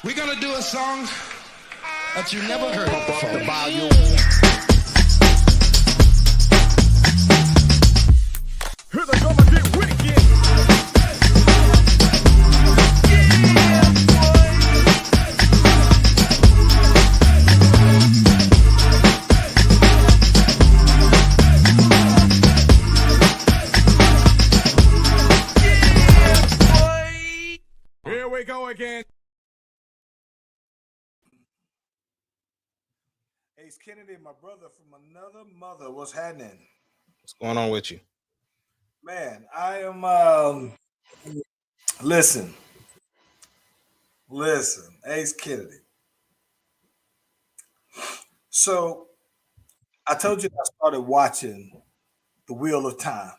We're gonna do a song that you never heard before. The volume. Here they come and get wicked. Here we go again. Ace Kennedy, my brother from another mother. What's happening? What's going on with you? Man, I am listen, Ace Kennedy. So I told you I started watching The Wheel of Time.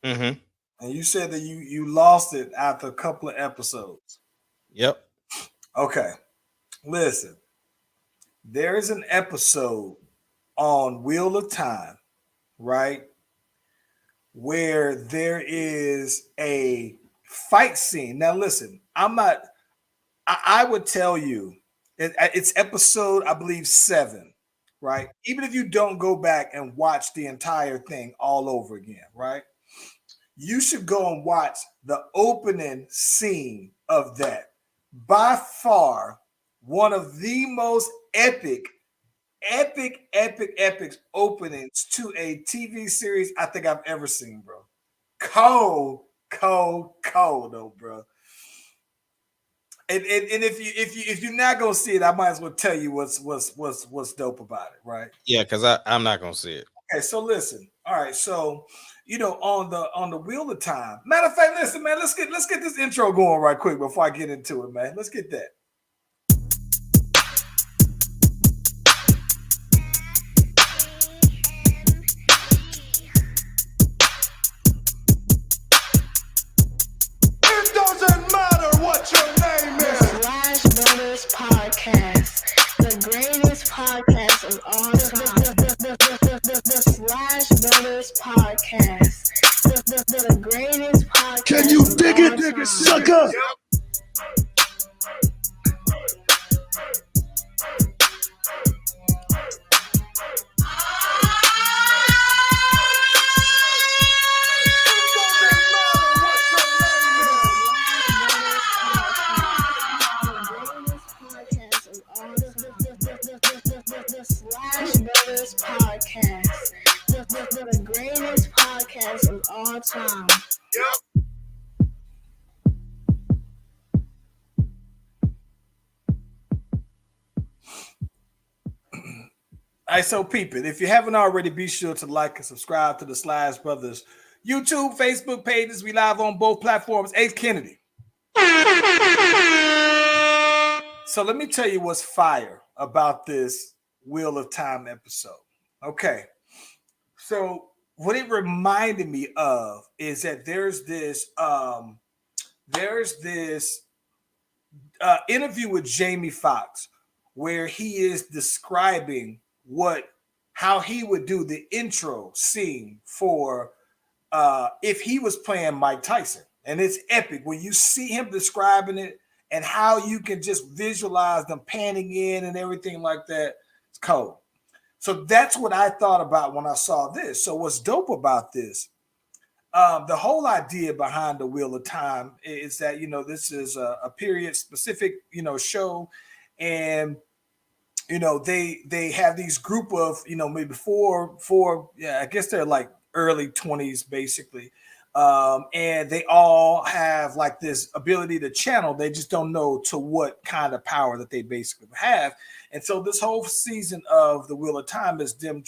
Mm-hmm. And you said that you lost it after a couple of episodes. Yep. Okay. Listen. There is an episode on Wheel of Time, right? Where there is a fight scene. Now, listen, I would tell you, it's episode, I believe, 7, right? Even if you don't go back and watch the entire thing all over again, right? You should go and watch the opening scene of that. By far, one of the most epic openings to a TV series I think I've ever seen, bro. Cold, though, bro. And if you're not gonna see it, I might as well tell you what's dope about it, right? Yeah, because I'm not gonna see it. Okay, so listen. All right, so on the Wheel of Time. Matter of fact, listen, man, let's get this intro going right quick before I get into it, man. Let's get that. Podcast, the greatest podcast of all time. The Slash Brothers Podcast, the greatest podcast. Can you dig it, sucker? Podcast, the greatest podcast of all time. Yep. All right, so peep it. If you haven't already, be sure to like and subscribe to the Slash Brothers YouTube, Facebook pages. We live on both platforms. Ace Kennedy. So let me tell you what's fire about this Wheel of Time episode. Okay. So what it reminded me of is that there's this interview with Jamie Foxx where he is describing how he would do the intro scene for if he was playing Mike Tyson. And it's epic when you see him describing it and how you can just visualize them panning in and everything like that. It's cold. So that's what I thought about when I saw this. So what's dope about this, the whole idea behind the Wheel of Time is that, this is a period specific, show. And, they have these group of, maybe four, I guess they're like early 20s, basically. And they all have like this ability to channel. They just don't know to what kind of power that they basically have. And so this whole season of the Wheel of Time is them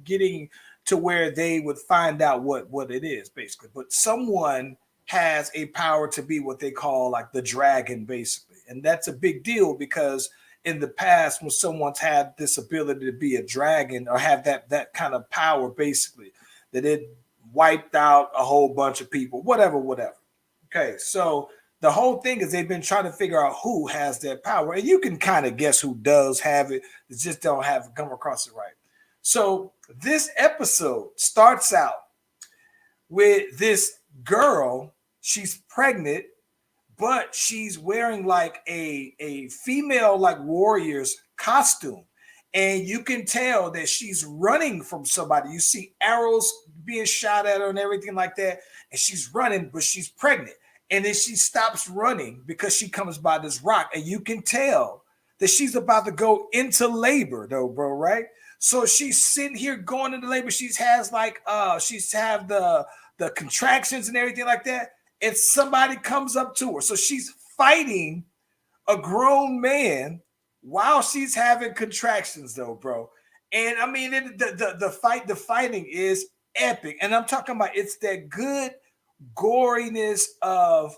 getting to where they would find out what it is, basically. But someone has a power to be what they call like the dragon, basically. And that's a big deal because in the past, when someone's had this ability to be a dragon or have that kind of power, basically, that it wiped out a whole bunch of people, whatever. Okay, so the whole thing is they've been trying to figure out who has that power. And you can kind of guess who does have it. They just don't come across it right. So this episode starts out with this girl. She's pregnant but she's wearing like a female like warrior's costume. And you can tell that she's running from somebody. You see arrows being shot at her and everything like that. And she's running, but she's pregnant. And then she stops running because she comes by this rock. And you can tell that she's about to go into labor, though, bro, right? So she's sitting here going into labor. She's have the contractions and everything like that. And somebody comes up to her. So she's fighting a grown man while she's having contractions, though, bro. And I mean, the fighting is epic. And I'm talking about it's that good goriness of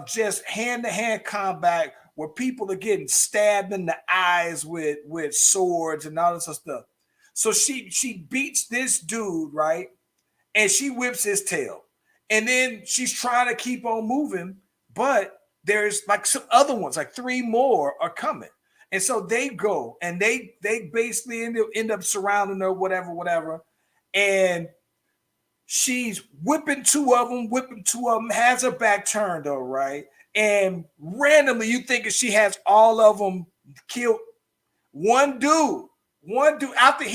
just hand-to-hand combat where people are getting stabbed in the eyes with swords and all this stuff. So she beats this dude, right? And she whips his tail. And then she's trying to keep on moving, but there's like some other ones, like 3 more are coming. And so they go and they basically end up surrounding her, whatever. And she's whipping two of them, has her back turned, though, right? And randomly, you thinking she has all of them killed. One dude after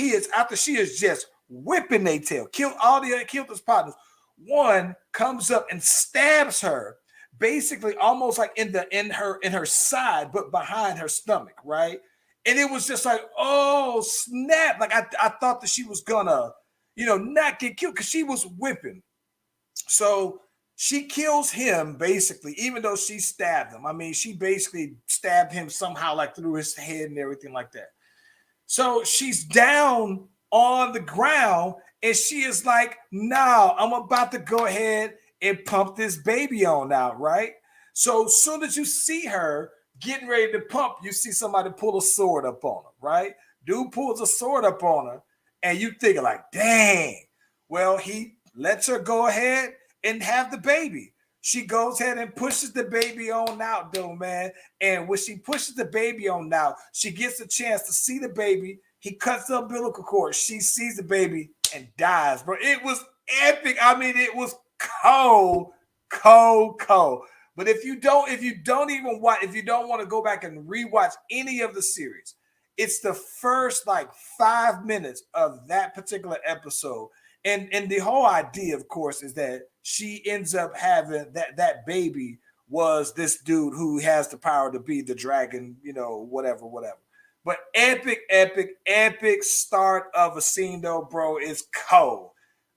she is just whipping their tail, killed his partners. One comes up and stabs her, basically almost like in her side, but behind her stomach, right? And it was just like, oh snap! Like I thought that she was gonna, not get killed because she was whipping. So she kills him basically, even though she stabbed him. I mean, she basically stabbed him somehow, like through his head and everything like that. So she's down on the ground and she is like, "No, I'm about to go ahead and pump this baby on out," right? So as soon as you see her getting ready to pump, you see somebody pull a sword up on her, right? Dude pulls a sword up on her, and you thinking like, dang. Well, he lets her go ahead and have the baby. She goes ahead and pushes the baby on out, though, man. And when she pushes the baby on out, she gets a chance to see the baby. He cuts the umbilical cord. She sees the baby and dies, bro. It was epic. I mean, it was cold. But if you don't want to go back and rewatch any of the series, it's the first like 5 minutes of that particular episode. And the whole idea, of course, is that she ends up having that baby was this dude who has the power to be the dragon, whatever. But epic start of a scene, though, bro, is cold.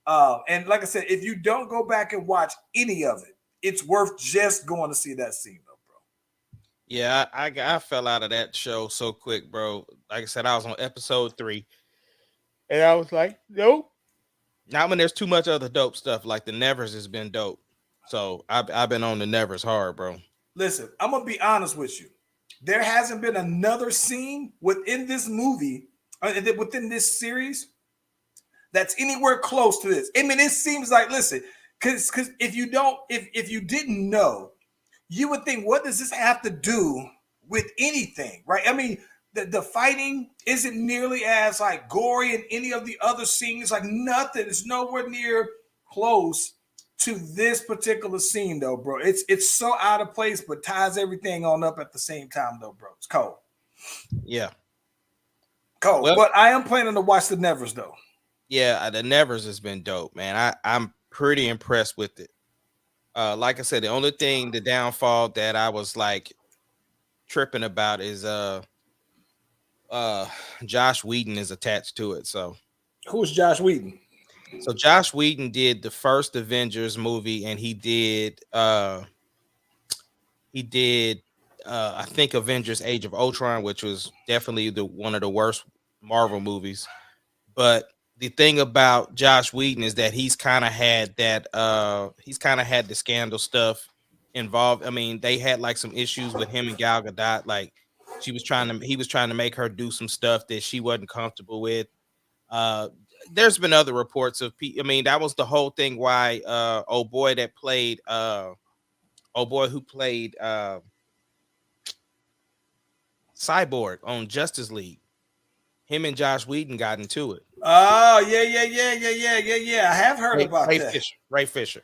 And like I said, if you don't go back and watch any of it, it's worth just going to see that scene, though, bro. Yeah, I fell out of that show so quick, bro. Like I said, I was on episode 3, and I was like, nope. Not when there's too much other dope stuff. Like the Nevers has been dope, so I've been on the Nevers hard, bro. Listen, I'm gonna be honest with you. There hasn't been another scene within this movie, within this series, that's anywhere close to this. I mean, it seems like, listen, because if you didn't know, you would think, what does this have to do with anything, right? I mean, the fighting isn't nearly as like gory in any of the other scenes. Like nothing. It's nowhere near close to this particular scene, though, bro. It's so out of place, but ties everything on up at the same time, though, bro. It's cold. Yeah, cold. Well, but I am planning to watch the Nevers, though. Yeah, the Nevers has been dope, man. I'm pretty impressed with it. Like I said, the only thing, the downfall that I was like tripping about is Josh Whedon is attached to it. So who's Josh Whedon? So Josh Whedon did the first Avengers movie, and he did I think Avengers Age of Ultron, which was definitely one of the worst Marvel movies. But the thing about Josh Whedon is that he's kind of had the scandal stuff involved. I mean, they had like some issues with him and Gal Gadot. Like he was trying to make her do some stuff that she wasn't comfortable with. There's been other reports of I mean, that was the whole thing why who played Cyborg on Justice League. Him and Josh Whedon got into it. Oh, yeah. I have heard about that. Ray Fisher.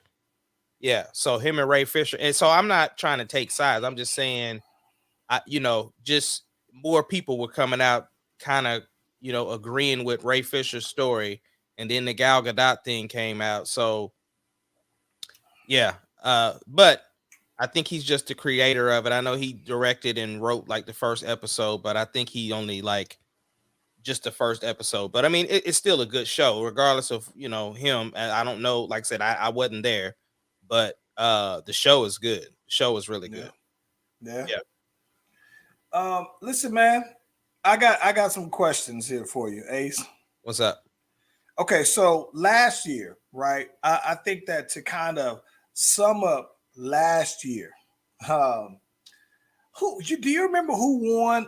Yeah. So him and Ray Fisher. And so I'm not trying to take sides. I'm just saying, just more people were coming out kind of, agreeing with Ray Fisher's story. And then the Gal Gadot thing came out. So yeah. But I think he's just the creator of it. I know he directed and wrote like the first episode, but I think he only like just the first episode. But I mean, it's still a good show, regardless of him. And I don't know, like I said, I wasn't there, but the show is good. The show is really good. Yeah. Yeah. Listen, man, I got some questions here for you, Ace. What's up? Okay, so last year, right? I think that to kind of sum up last year, do you remember who won?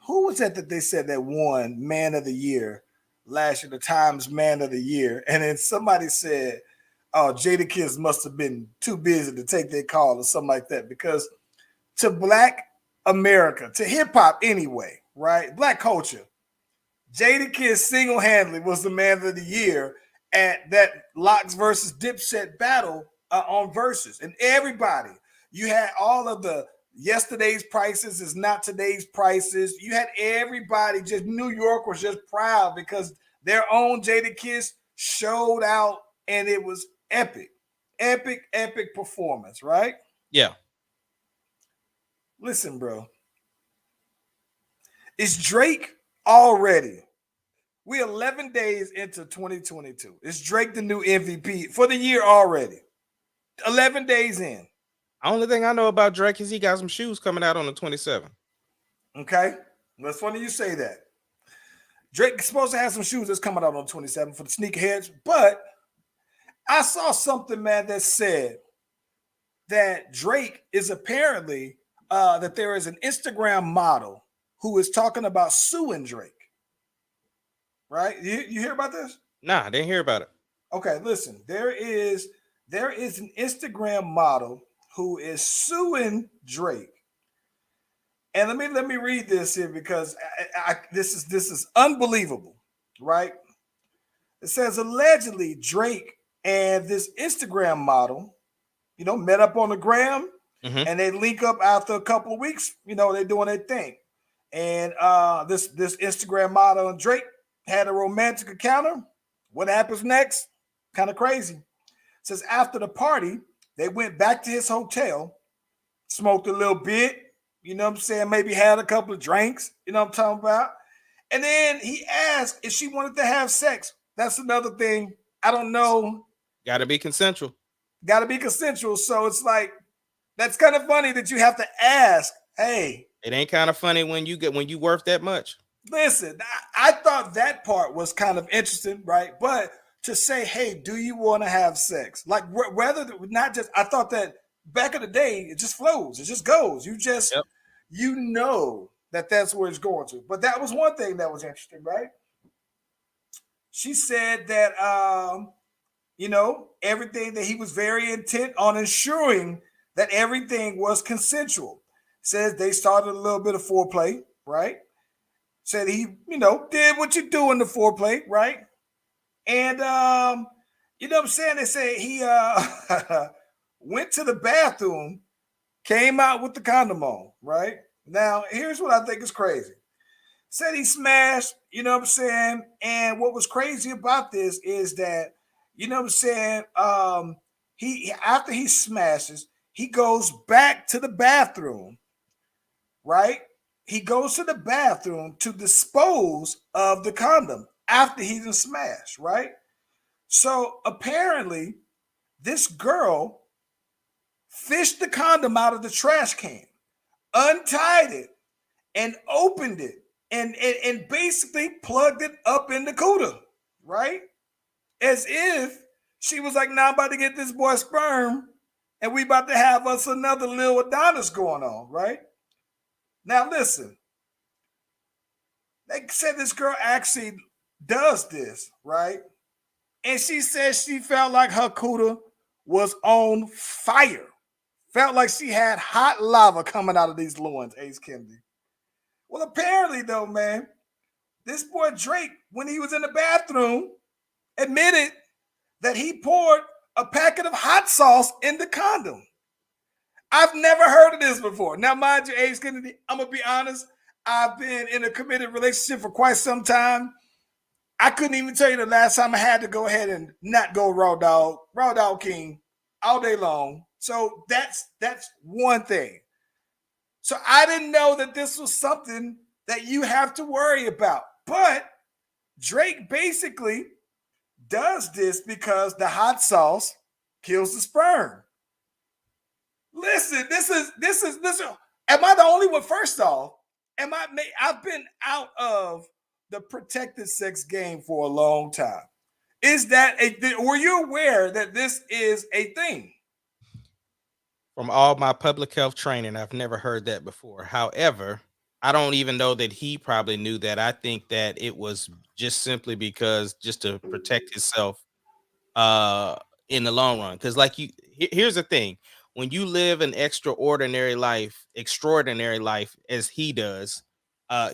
Who was that they said that won Man of the Year last year, the Times Man of the Year? And then somebody said, oh, Jadakiss must have been too busy to take their call or something like that. Because to Black America, to hip hop anyway, right? Black culture, Jadakiss single-handedly was the Man of the Year at that Locks versus Dipset battle on Versus. And everybody, you had all of the yesterday's prices is not today's prices. You had everybody, just New York was just proud because their own Jadakiss showed out, and it was epic performance, right? Yeah. Listen, bro. Is Drake already? We're 11 days into 2022. Is Drake the new MVP for the year already? 11 days in. Only thing I know about Drake is he got some shoes coming out on the 27th. Okay. That's funny you say that. Drake is supposed to have some shoes that's coming out on the 27th for the sneakerheads, but I saw something, man, that said that Drake is apparently that there is an Instagram model who is talking about suing Drake. Right? You hear about this? Nah, I didn't hear about it. Okay, listen. There is an Instagram model who is suing Drake. And let me read this here because this is unbelievable, right? It says allegedly Drake and this Instagram model, met up on the gram, and they link up after a couple of weeks. They're doing their thing, and this Instagram model and Drake had a romantic encounter. What happens next? Kind of crazy. It says after the party, they went back to his hotel, smoked a little bit, maybe had a couple of drinks, what I'm talking about. And then he asked if she wanted to have sex. That's another thing. I don't know. Got to be consensual. So it's like, that's kind of funny that you have to ask, hey. It ain't kind of funny when you worth that much. Listen, I thought that part was kind of interesting, right? But to say, hey, do you want to have sex? Like, whether not just, I thought that back in the day, it just flows. It just goes. You just, that's where it's going to. But that was one thing that was interesting, right? She said that, everything that he was very intent on ensuring that everything was consensual. Says they started a little bit of foreplay, right? Said he, did what you do in the foreplay, right? And, what I'm saying? They say he went to the bathroom, came out with the condom on, right? Now, here's what I think is crazy. Said he smashed, And what was crazy about this is that, he after he smashes, he goes back to the bathroom, right? He goes to the bathroom to dispose of the condom after he's been smashed, right? So apparently, this girl fished the condom out of the trash can, untied it, and opened it, and basically plugged it up in the cooter, right? As if she was like, now I'm about to get this boy sperm, and we about to have us another little Adonis going on, right? Now listen, they said this girl actually does this, right? And she said she felt like her cooter was on fire. Felt like she had hot lava coming out of these loins, Ace Kennedy. Well, apparently though, man, this boy Drake, when he was in the bathroom, admitted that he poured a packet of hot sauce in the condom. I've never heard of this before. Now, mind you, Ace Kennedy, I'm going to be honest. I've been in a committed relationship for quite some time. I couldn't even tell you the last time I had to go ahead and not go raw dog king all day long. So that's one thing. So I didn't know that this was something that you have to worry about. But Drake basically does this because the hot sauce kills the sperm. Listen, this is. Am I the only one? First off, I've been out of the protected sex game for a long time. Is that were you aware that this is a thing? From all my public health training, I've never heard that before. However, I don't even know that he probably knew that. I think that it was just simply because just to protect himself in the long run. Because here's the thing. When you live an extraordinary life as he does,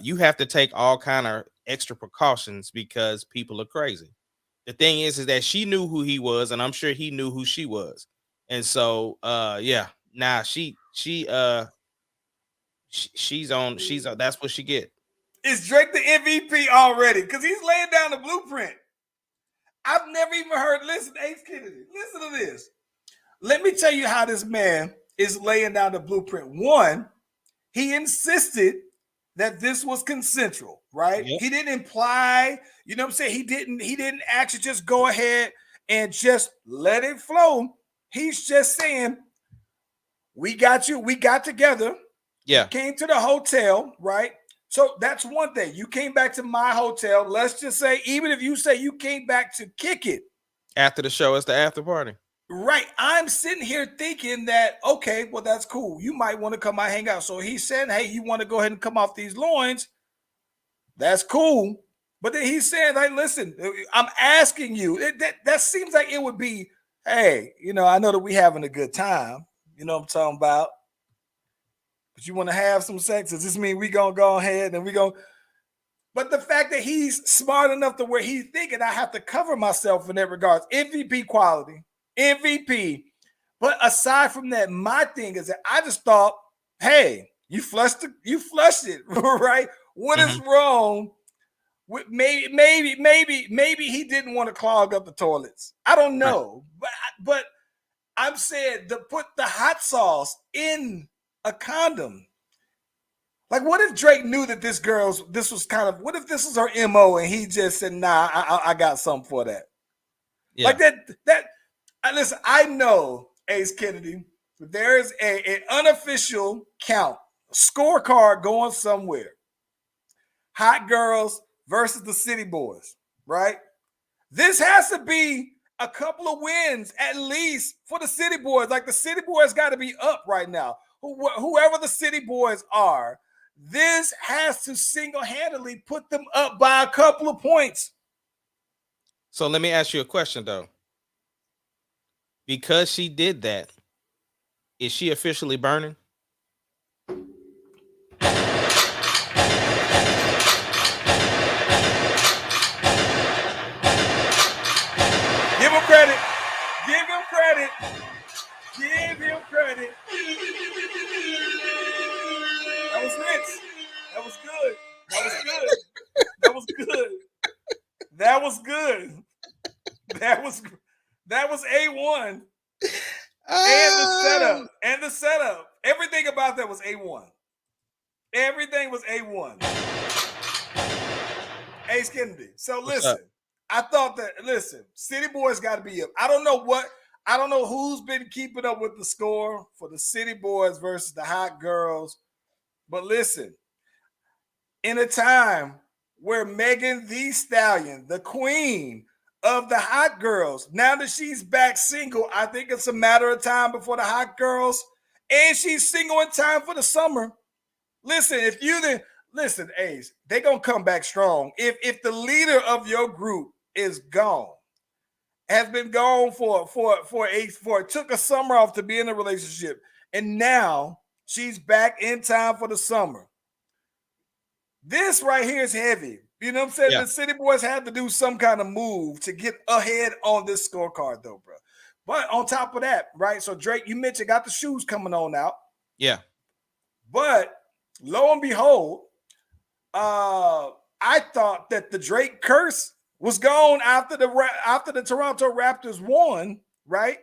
you have to take all kind of extra precautions because people are crazy. The thing is that she knew who he was, and I'm sure he knew who she was. And so she's on that's what she get. Is Drake the MVP already? Because he's laying down the blueprint. I've never even heard. Listen, Ace Kennedy, listen to this. Let me tell you how this man is laying down the blueprint. One, he insisted that this was consensual, right? Yep. He didn't imply, you know what I'm saying? He didn't actually just go ahead and just let it flow. He's just saying, we got you, we got together. Yeah. Came to the hotel, right? So that's one thing. You came back to my hotel. Let's just say, even if you say you came back to kick it. After the show, it's the after party. Right. I'm sitting here thinking that, okay, well, that's cool. You might want to come out hang out. So he said, hey, you want to go ahead and come off these loins? That's cool. But then he said, hey, listen, I'm asking you. That seems like it would be, hey, I know that we having a good time. You know what I'm talking about? But you want to have some sex? Does this mean we going to go ahead and we going to? But the fact that he's smart enough to where he's thinking I have to cover myself in that regards, MVP quality. MVP. But aside from that, my thing is that I just thought, hey, you flushed it, right? What is wrong with maybe he didn't want to clog up the toilets. I don't know. Right. But I'm saying to put the hot sauce in a condom. Like, what if Drake knew that this was kind of, what if this was her MO and he just said, nah, I got something for that. Yeah. Like that. Listen, I know, Ace Kennedy, there is an unofficial count, scorecard going somewhere. Hot girls versus the city boys, right? This has to be a couple of wins at least for the city boys. Like, the city boys got to be up right now. Whoever the city boys are, this has to single-handedly put them up by a couple of points. So let me ask you a question, though. Because she did that, is she officially burning? Give him credit. Give him credit. Give him credit. That was rich. That was good. That was good. That was good. That was good. That was A1. And the setup. Everything about that was A1. Everything was A1. Ace Kennedy. So listen, I thought that, City Boys got to be up. I don't know who's been keeping up with the score for the City Boys versus the Hot Girls. But listen, in a time where Megan Thee Stallion, the queen of the Hot Girls, now that she's back single, I think it's a matter of time before the Hot Girls, and she's single in time for the summer. Listen, Ace, they're gonna come back strong. If the leader of your group is gone, has been gone took a summer off to be in a relationship, and now she's back in time for the summer. This right here is heavy. You know what I'm saying? Yeah. The City Boys had to do some kind of move to get ahead on this scorecard, though, bro. But on top of that, right? So Drake, you mentioned got the shoes coming on out. Yeah. But lo and behold, I thought that the Drake curse was gone after the Toronto Raptors won, right?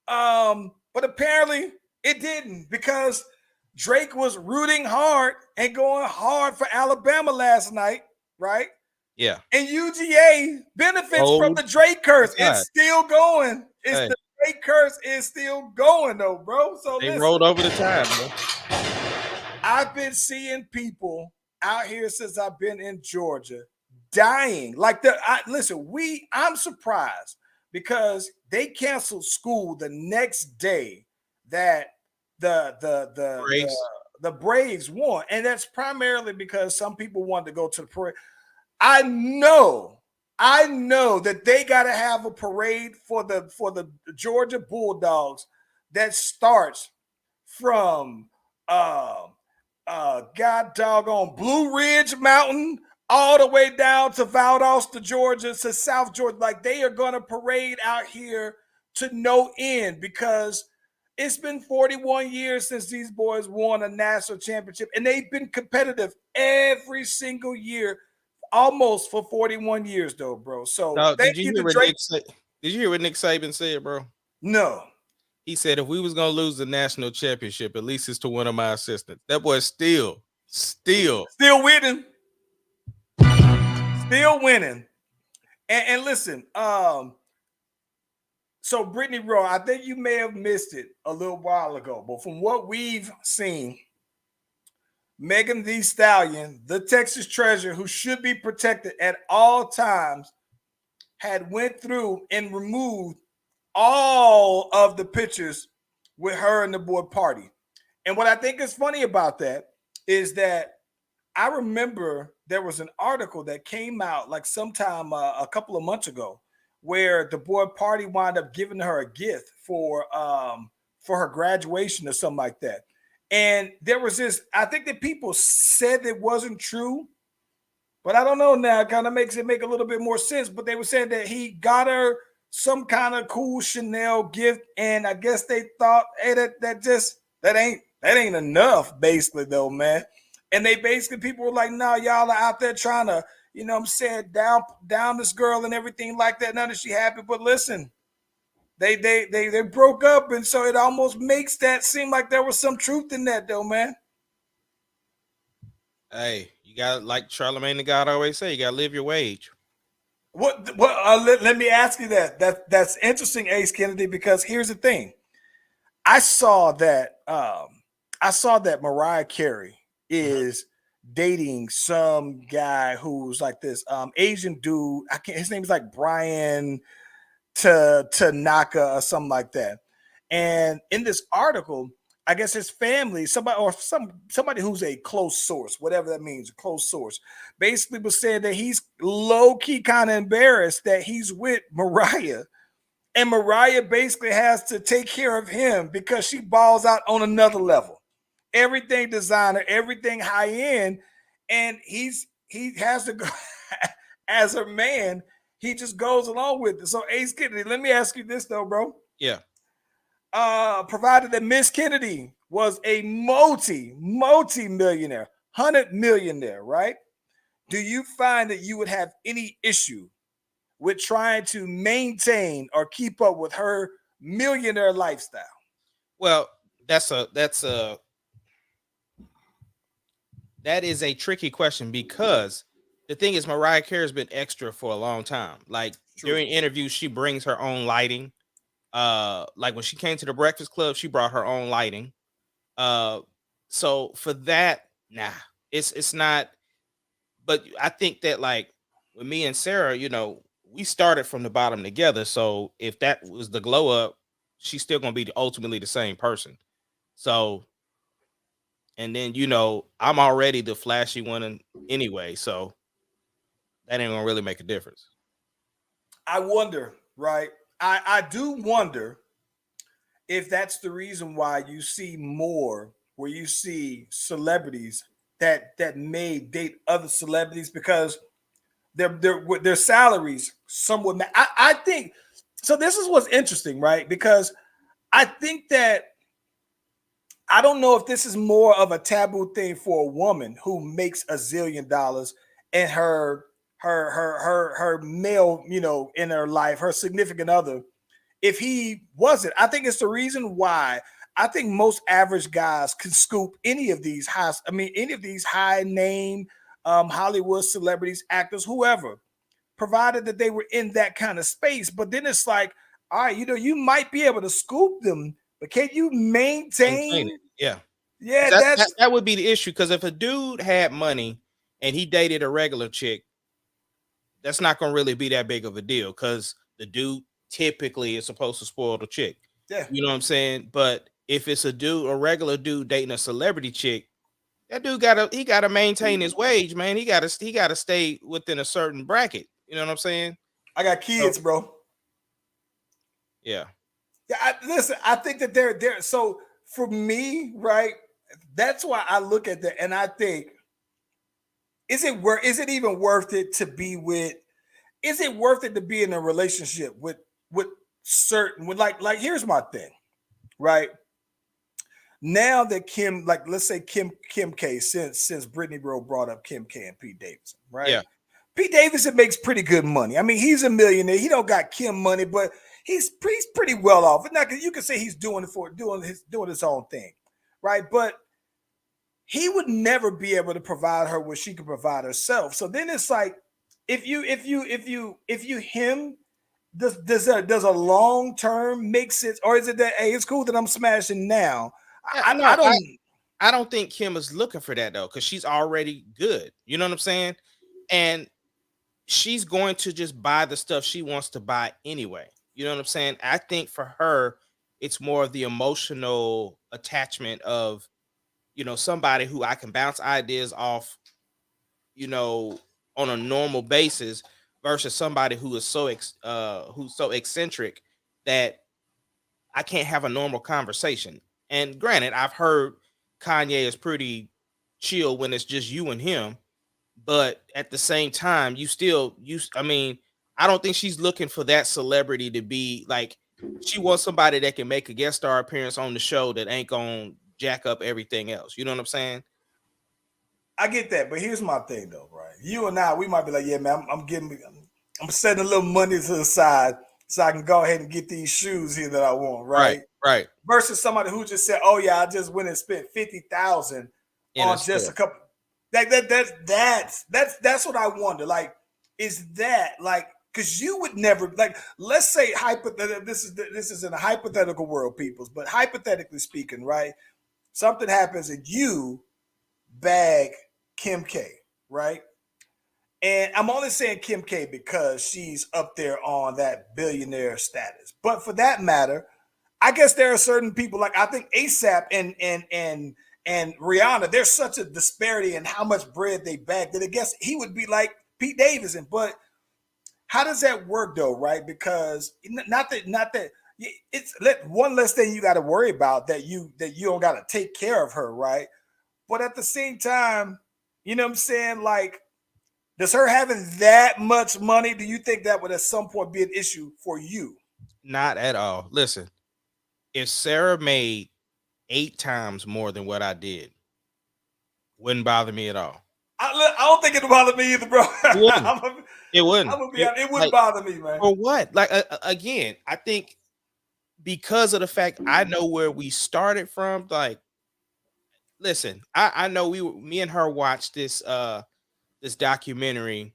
But apparently it didn't, because Drake was rooting hard and going hard for Alabama last night, right? Yeah. And UGA benefits from the Drake curse. It's still going. The Drake curse is still going though, bro. So they rolled over the time, bro. I've been seeing people out here since I've been in Georgia dying. Like I'm surprised because they canceled school the next day that the Braves won, and that's primarily because some people wanted to go to the parade. I know that they got to have a parade for the Georgia Bulldogs that starts from God doggone Blue Ridge Mountain all the way down to Valdosta, Georgia, to South Georgia. Like, they are going to parade out here to no end, because it's been 41 years since these boys won a national championship, and they've been competitive every single year, almost for 41 years, though, bro. So did you hear what Nick Saban said, bro? No. He said if we was gonna lose the national championship, at least it's to one of my assistants. That boy's still winning. Still winning. And listen, so Brittany Rowe, I think you may have missed it a little while ago, but from what we've seen, Megan Thee Stallion, the Texas Treasure, who should be protected at all times, had went through and removed all of the pictures with her and the boy Party. And what I think is funny about that is that I remember there was an article that came out like sometime a couple of months ago, where the boy Party wound up giving her a gift for her graduation or something like that. And there was this, I think that people said it wasn't true, but I don't know now. It kind of makes it make a little bit more sense. But they were saying that he got her some kind of cool Chanel gift, and I guess they thought, hey, that ain't enough, basically, though, man. And they basically, people were like, no, y'all are out there trying to, you know what I'm saying, down this girl and everything like that. None of she happy, but listen, they broke up, and so it almost makes that seem like there was some truth in that, though, man. Hey, you got, like Charlamagne the God always say, you got to live your wage. Let me ask you that's interesting, Ace Kennedy, because here's the thing. I saw that Mariah Carey is dating some guy who's like this Asian dude. His name is like Brian Tanaka or something like that. And in this article, I guess his family, somebody who's a close source, whatever that means, a close source, basically was saying that he's low-key kind of embarrassed that he's with Mariah. And Mariah basically has to take care of him because she balls out on another level. Everything designer, everything high-end. And he has to go, as a man, he just goes along with it. So Ace Kennedy, let me ask you this though, bro. Yeah. Provided that Miss Kennedy was a multi-millionaire, 100 millionaire, right? Do you find that you would have any issue with trying to maintain or keep up with her millionaire lifestyle? Well, that is a tricky question, because the thing is, Mariah Carey has been extra for a long time. Like, during interviews, she brings her own lighting. Like when she came to the Breakfast Club, she brought her own lighting. So for that, nah, it's not. But I think that, like, with me and Sarah, you know, we started from the bottom together. So if that was the glow up, she's still gonna be ultimately the same person. So, and then, you know, I'm already the flashy one anyway, so that ain't gonna really make a difference. I wonder, right? I do wonder if that's the reason why you see more, where you see celebrities that may date other celebrities, because their salaries somewhat. I think So this is what's interesting, right? Because I think that I don't know if this is more of a taboo thing for a woman who makes $1 zillion and her male, in her life, her significant other. If he wasn't, I think it's the reason why I think most average guys can scoop any of these high name Hollywood celebrities, actors, whoever, provided that they were in that kind of space. But then it's like, all right, you might be able to scoop them, but can you Maintain maintain? it. Yeah. Yeah, That would be the issue. Because if a dude had money and he dated a regular chick, that's not gonna really be that big of a deal because the dude typically is supposed to spoil the chick. yeah. You know what I'm saying? But if it's a regular dude dating a celebrity chick, that dude gotta maintain his wage, man. He gotta stay within a certain bracket. You know what I'm saying? I got kids, bro. Yeah. Yeah, listen, I think that they're so for me, right? That's why I look at that and I think, is it even worth it to be with? Is it worth it to be in a relationship with certain with like here's my thing, right? Now that Kim, like let's say Kim K, since Brittany Bro brought up Kim K and Pete Davidson, right? Yeah. Pete Davidson makes pretty good money. I mean, he's a millionaire. He don't got Kim money, but he's pretty well off. And not, you can say he's doing his own thing, right? But he would never be able to provide her what she could provide herself. So then it's like, if you him, does a long term make sense, or is it that, hey, it's cool that I'm smashing now? I don't think Kim is looking for that though, because she's already good. You know what I'm saying? And she's going to just buy the stuff she wants to buy anyway. You know what I'm saying? I think for her, it's more of the emotional attachment of, somebody who I can bounce ideas off, on a normal basis versus somebody who is who's so eccentric that I can't have a normal conversation. And granted, I've heard Kanye is pretty chill when it's just you and him, but at the same time, I don't think she's looking for that celebrity to be like, she wants somebody that can make a guest star appearance on the show that ain't gonna jack up everything else. You know what I'm saying? I get that, but here's my thing though, right? You and I, we might be like, yeah, man, I'm setting a little money to the side so I can go ahead and get these shoes here that I want, right? Right. Versus somebody who just said, oh yeah, I just went and spent 50,000 on just a couple. That's what I wonder. Like, is that like, because you would never, like, let's say this is in a hypothetical world, peoples, but hypothetically speaking, right? Something happens and you bag Kim K, right? And I'm only saying Kim K because she's up there on that billionaire status. But for that matter, I guess there are certain people, like I think ASAP and Rihanna, there's such a disparity in how much bread they bag that I guess he would be like Pete Davidson. But how does that work though, right? Because not that it's one less thing you got to worry about, that you don't got to take care of her, right? But at the same time, you know what I'm saying? Like, does her having that much money, do you think that would at some point be an issue for you? Not at all. Listen, if Sarah made 8 times more than what I did, wouldn't bother me at all. I don't think it would bother me either, bro. It wouldn't. It wouldn't bother me, man. For what? Like, again, I think because of the fact I know where we started from. Like, listen, I know me and her watched this this documentary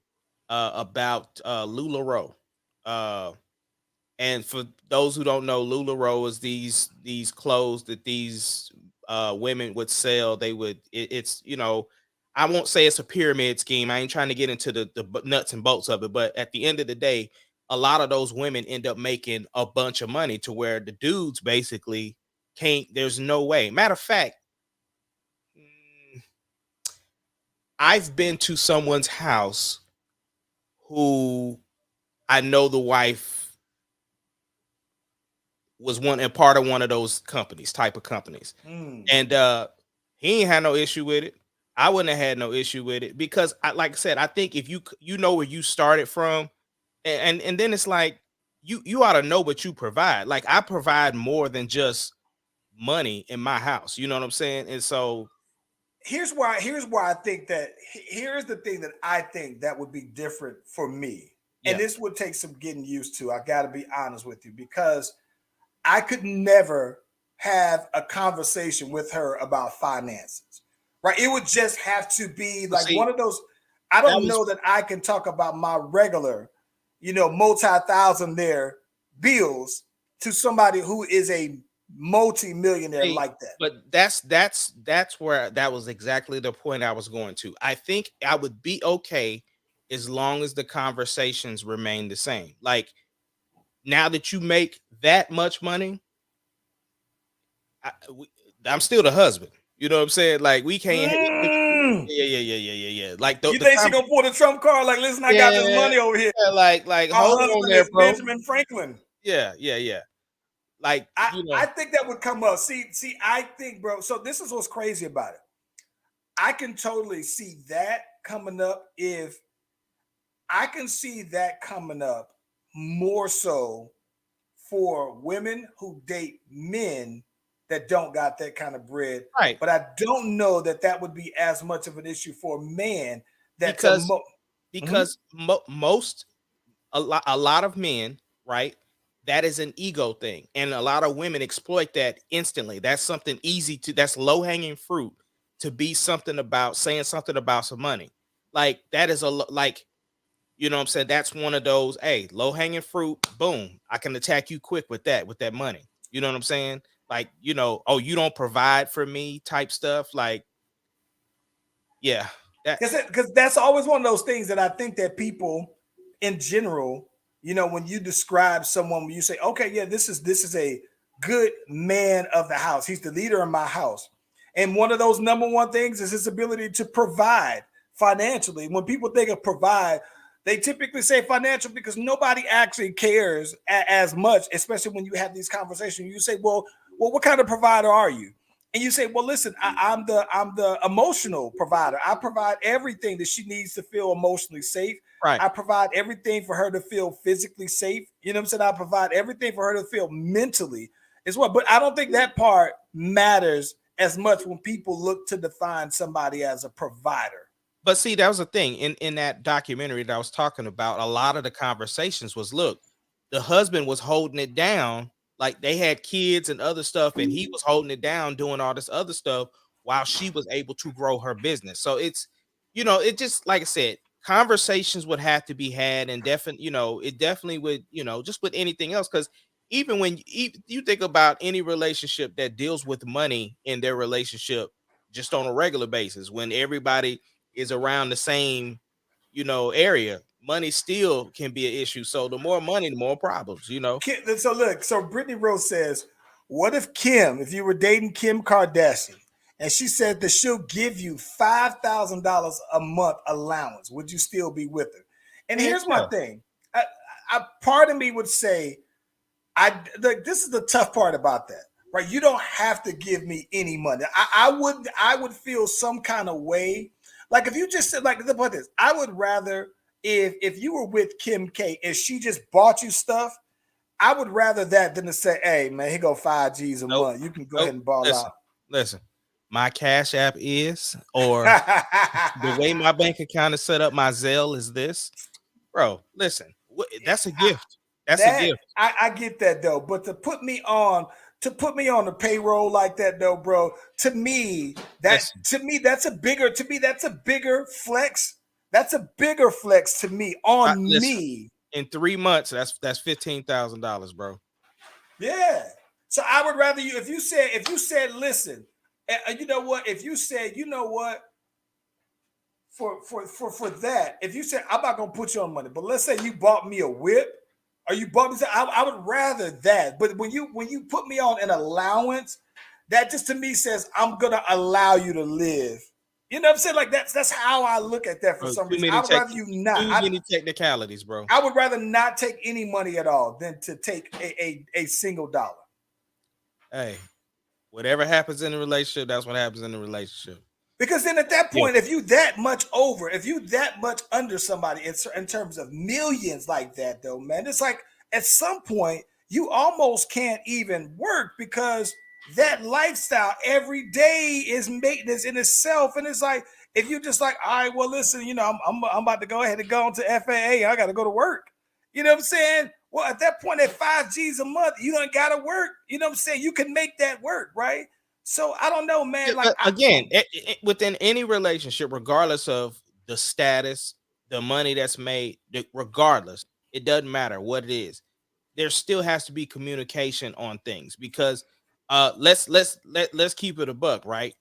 about LuLaRoe. And for those who don't know, LuLaRoe is these clothes that these women would sell. It's I won't say it's a pyramid scheme. I ain't trying to get into the nuts and bolts of it, but at the end of the day, a lot of those women end up making a bunch of money to where the dudes basically can't. There's no way. Matter of fact, I've been to someone's house who I know the wife was part of one of those type of companies. And he ain't had no issue with it. I wouldn't have had no issue with it because like I said, I think if you know where you started from, and then it's like you ought to know what you provide. Like I provide more than just money in my house. You know what I'm saying? And so here's why I think that here's the thing that I think that would be different for me. And this would take some getting used to. I got to be honest with you, because I could never have a conversation with her about finances. Right? It would just have to be like one of those. I don't know that I can talk about my regular, multi-thousand-dollar bills to somebody who is a multi-millionaire like that. But that's where that was exactly the point I was going to. I think I would be okay as long as the conversations remain the same. Like now that you make that much money, I'm still the husband. You know what I'm saying? Like we can't. Yeah. Like you think she gonna pull the trump card? Like, listen, I got this money over here. Yeah, like hold on there, bro. Benjamin Franklin. Yeah. Like I think that would come up. See, I think, bro. So this is what's crazy about it. I can totally see that coming up. If I can see that coming up more so for women who date men that don't got that kind of bread, right? But I don't know that would be as much of an issue for a man. That because most a lot of men, right? That is an ego thing, and a lot of women exploit that instantly. That's something easy that's low hanging fruit to be something about saying something about some money. Like that is like. You know what I'm saying? That's one of those, hey, low hanging fruit. Boom. I can attack you quick with that money. You know what I'm saying? Like, oh, you don't provide for me type stuff. Like, yeah. Because that's always one of those things that I think that people in general, when you describe someone, when you say, okay, yeah, this is a good man of the house. He's the leader of my house. And one of those number one things is his ability to provide financially. When people think of provide, they typically say financial because nobody actually cares as much, especially when you have these conversations. You say, well, what kind of provider are you? And you say, well, listen, I'm the emotional provider. I provide everything that she needs to feel emotionally safe. Right. I provide everything for her to feel physically safe. You know what I'm saying? I provide everything for her to feel mentally as well. But I don't think that part matters as much when people look to define somebody as a provider. But see, that was the thing in that documentary that I was talking about. A lot of the conversations was, look, the husband was holding it down. Like they had kids and other stuff, and he was holding it down, doing all this other stuff while she was able to grow her business. So it's, it just, like I said, conversations would have to be had, and it definitely would, just with anything else. Because even when you think about any relationship that deals with money in their relationship, just on a regular basis, when everybody is around the same, area, money still can be an issue. So the more money, the more problems, So look, so Brittany Rose says, what if you were dating Kim Kardashian and she said that she'll give you $5,000 a month allowance, would you still be with her? And here's my thing. Part of me would say, this is the tough part about that, right? You don't have to give me any money. I would feel some kind of way. Like if you just said, like, look at this, I would rather if you were with Kim K and she just bought you stuff, I would rather that than to say, hey man, here go 5 G's a month. You can go ahead and ball out. Listen, my Cash App is, or the way my bank account is set up, my Zelle is this. Bro, listen, that's a gift. That's a gift. I get that though, but to put me on the payroll like that though, bro, to me that's a bigger flex. That's a bigger flex to me on me. In 3 months, that's $15,000, bro. Yeah. So I would rather you, if you said, listen, you know what? If you said, you know what, for that, if you said, I'm not gonna put you on money, but let's say you bought me a whip, or you bought me, I would rather that. But when you put me on an allowance, that just to me says I'm gonna allow you to live. You know what I'm saying? Like that's how I look at that for some reason. I would rather you not. Too many technicalities, bro. I would rather not take any money at all than to take a single dollar. Hey, whatever happens in the relationship, that's what happens in the relationship. Because then at that point, if you that much under somebody in terms of millions like that, though, man, it's like at some point you almost can't even work because that lifestyle every day is maintenance in itself. And it's like, if you're just like, all right, well, listen, I'm about to go ahead and go on to FAA. I got to go to work. You know what I'm saying? Well, at that point, at 5 G's a month, you don't got to work. You know what I'm saying? You can make that work, right? So I don't know, man. Like, again, within any relationship, regardless of the status, the money that's made, regardless, it doesn't matter what it is. There still has to be communication on things, because let's keep it a buck, right?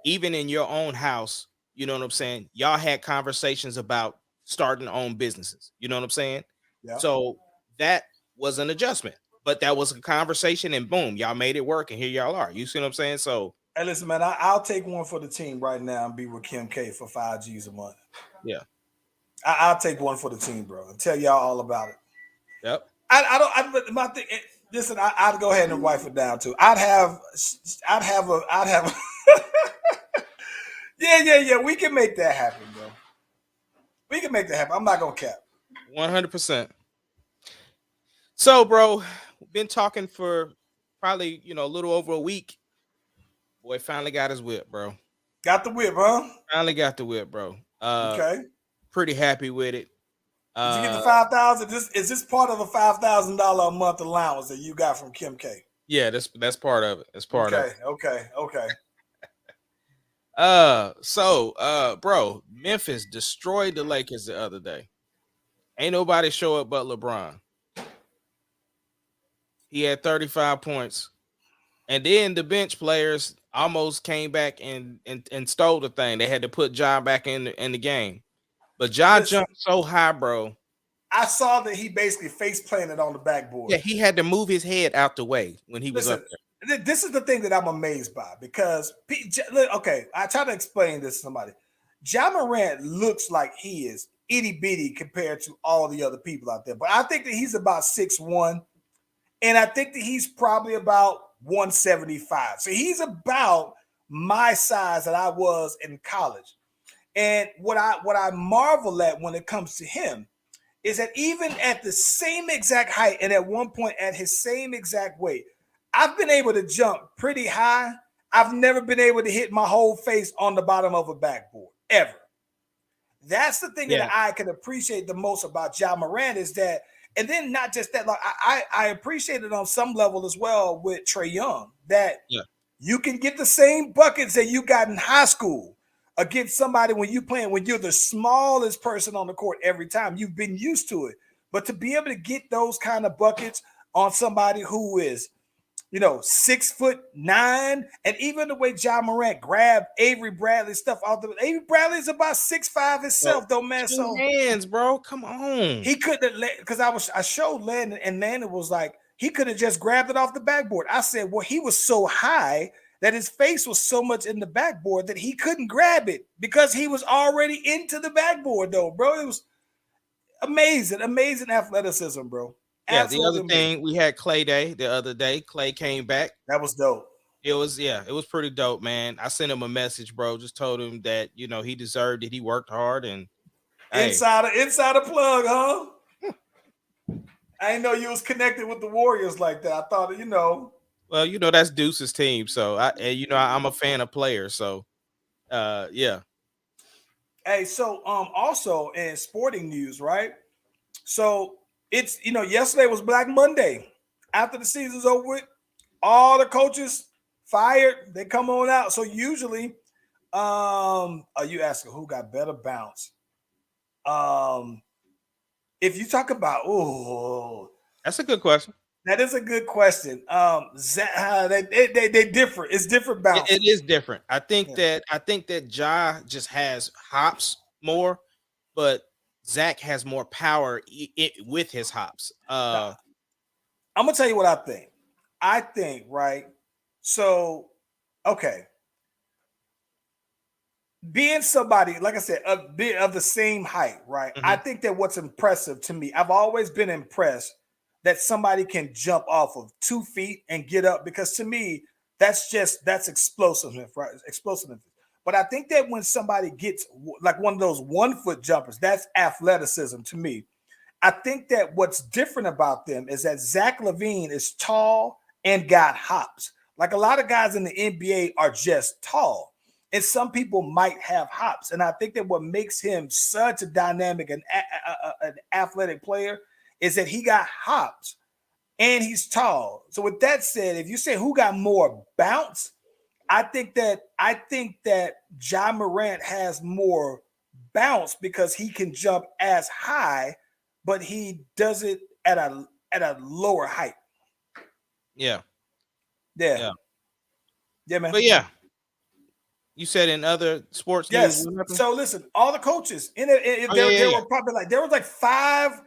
Even in your own house, you know what I'm saying? Y'all had conversations about starting own businesses. You know what I'm saying? Yeah. So that was an adjustment, but that was a conversation, and boom, y'all made it work, and here y'all are. You see what I'm saying? So, hey, listen, man, I'll take one for the team right now and be with Kim K for 5 G's a month. yeah. I'll take one for the team, bro, and tell y'all all about it. Yep. My thing. Listen, I'd go ahead and wipe it down too. I'd have. Yeah. We can make that happen, bro. We can make that happen. I'm not gonna cap. 100%. So, bro, we've been talking for probably a little over a week. Boy, finally got his whip, bro. Got the whip, huh? Finally got the whip, bro. Okay. Pretty happy with it. Did you get the 5,000? Is this part of a $5,000 a month allowance that you got from Kim K? Yeah, that's part of it. That's part of it. Okay. So, bro, Memphis destroyed the Lakers the other day. Ain't nobody show up but LeBron. He had 35 points. And then the bench players almost came back and stole the thing. They had to put John back in the game. But John jumped so high, bro. I saw that he basically face planted on the backboard. Yeah, he had to move his head out the way when he was up there. This is the thing that I'm amazed by, because I try to explain this to somebody. Ja Morant looks like he is itty bitty compared to all the other people out there, but I think that he's about 6'1", and I think that he's probably about 175. So he's about my size that I was in college. And what I marvel at when it comes to him is that even at the same exact height and at one point at his same exact weight, I've been able to jump pretty high. I've never been able to hit my whole face on the bottom of a backboard, ever. That's the thing that I can appreciate the most about Ja Morant, is that, and then not just that, like I appreciate it on some level as well with Trae Young, that you can get the same buckets that you got in high school against somebody when you're the smallest person on the court every time. You've been used to it. But to be able to get those kind of buckets on somebody who is, 6'9", and even the way Ja Morant grabbed Avery Bradley's stuff out the Avery Bradley's about 6'5" himself, though, man. So hands, bro. Come on. He couldn't, because I showed Landon, and Landon was like, he could have just grabbed it off the backboard. I said, well, he was so high that his face was so much in the backboard that he couldn't grab it because he was already into the backboard, though, bro. It was amazing athleticism, bro. Yeah, Absolutely the other thing, we had Clay Day the other day. Clay came back. That was dope. It was pretty dope, man. I sent him a message, bro. Just told him that, he deserved it. He worked hard, and insider plug, huh? I didn't know you was connected with the Warriors like that. I thought, Well, that's Deuce's team, so I'm a fan of players, so yeah. Hey, so also in sporting news, right? So it's yesterday was Black Monday. After the season's over with, all the coaches fired. They come on out. So usually, are you asking who got better bounce? If you talk about, that's a good question. That is a good question. They differ. It's different bounce. It is different. I think that Ja just has hops more, but Zach has more power with his hops. I'm gonna tell you what I think. I think, right? So, okay. Being somebody, like I said, a bit of the same height, right? Mm-hmm. I think that what's impressive to me, I've always been impressed that somebody can jump off of 2 feet and get up, because to me, that's explosiveness, right? Explosiveness. But I think that when somebody gets like one of those 1 foot jumpers, that's athleticism to me. I think that what's different about them is that Zach LaVine is tall and got hops. Like a lot of guys in the NBA are just tall, and some people might have hops. And I think that what makes him such a dynamic and an athletic player is that he got hops and he's tall. So with that said, if you say who got more bounce, I think that Ja Morant has more bounce because he can jump as high, but he does it at a lower height. Yeah. Yeah, man. But yeah, you said in other sports Yes. news. So listen, all the coaches there were probably there was like 5,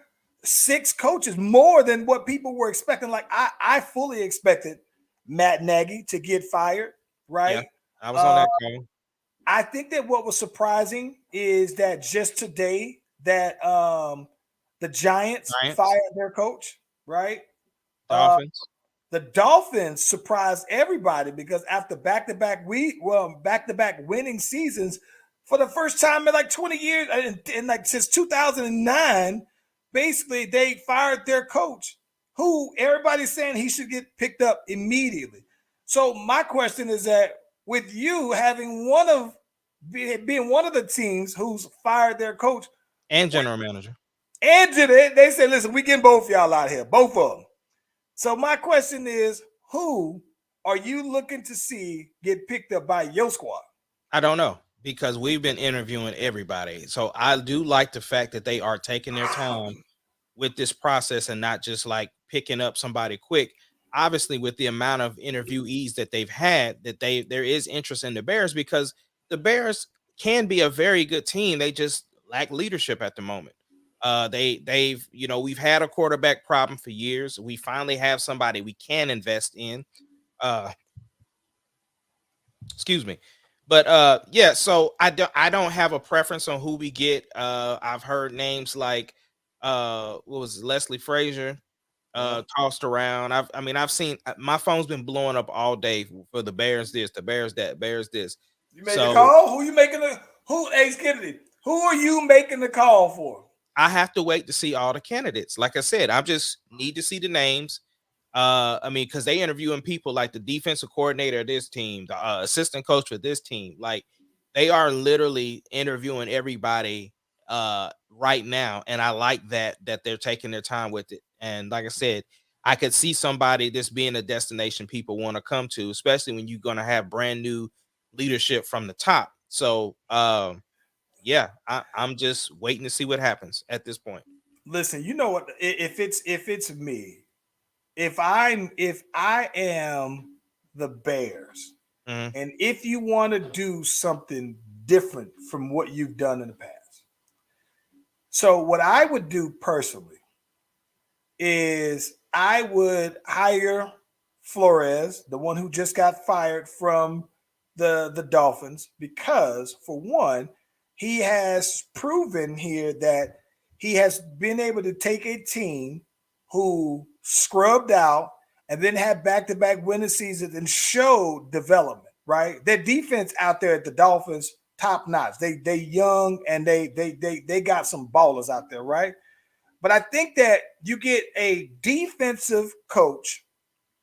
6 coaches more than what people were expecting. Like I fully expected Matt Nagy to get fired, right? Yeah, I was on that call. I think that what was surprising is that just today that the Giants fired their coach, right? Dolphins. The Dolphins surprised everybody because after back-to-back winning seasons for the first time in like 20 years, and like since 2009, basically they fired their coach, who everybody's saying he should get picked up immediately. So my question is that with you having being one of the teams who's fired their coach and general manager, and they say, listen, we getting both y'all out here, both of them. So my question is, who are you looking to see get picked up by your squad? I don't know, because we've been interviewing everybody. So I do like the fact that they are taking their time with this process and not just like picking up somebody quick. Obviously, with the amount of interviewees that they've had, that there is interest in the Bears, because the Bears can be a very good team. They just lack leadership at the moment. We've had a quarterback problem for years. We finally have somebody we can invest in. Excuse me. But yeah, so I don't have a preference on who we get. I've heard names like what was it, Leslie Frazier tossed around. I've seen, my phone's been blowing up all day for the Bears this, the Bears that, Bears this. You made the call? Who you making Ace Kennedy? Who are you making the call for? I have to wait to see all the candidates. Like I said, I just need to see the names. Because they interviewing people like the defensive coordinator of this team, the assistant coach for this team. Like, they are literally interviewing everybody right now, and I like that they're taking their time with it. And like I said, I could see somebody this being a destination people want to come to, especially when you're going to have brand new leadership from the top. So yeah, I'm just waiting to see what happens at this point. Listen, you know what? If it's me, if I am the Bears, and if you want to do something different from what you've done in the past, so what I would do personally is I would hire Flores, the one who just got fired from the Dolphins, because for one, he has proven here that he has been able to take a team who scrubbed out and then had back-to-back winning seasons and showed development, right? Their defense out there at the Dolphins, top notch. They young and they got some ballers out there, right? But I think that you get a defensive coach,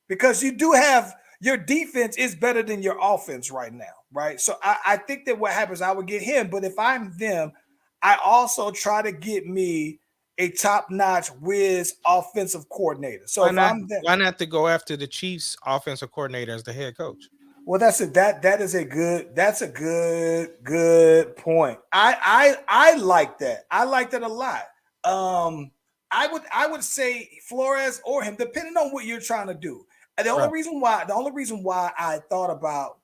because you do have, your defense is better than your offense right now, right? So I think that what happens, I would get him. But if I'm them, I also try to get me a top-notch whiz offensive coordinator. So why not to go after the Chiefs offensive coordinator as the head coach? Well, that's a good point. I like that. I like that a lot. I would say Flores or him, depending on what you're trying to do. And the only reason why I thought about,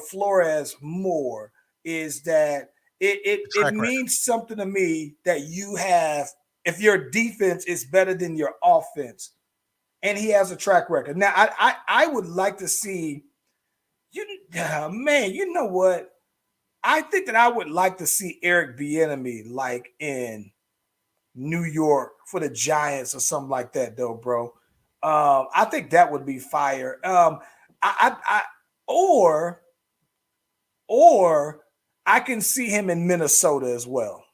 Flores more is that it means something to me that you have, if your defense is better than your offense, and he has a track record. Now, I would like to see you know what? I think that I would like to see Eric Bieniemy like in New York for the Giants or something like that, though, bro. I think that would be fire. Or I can see him in Minnesota as well.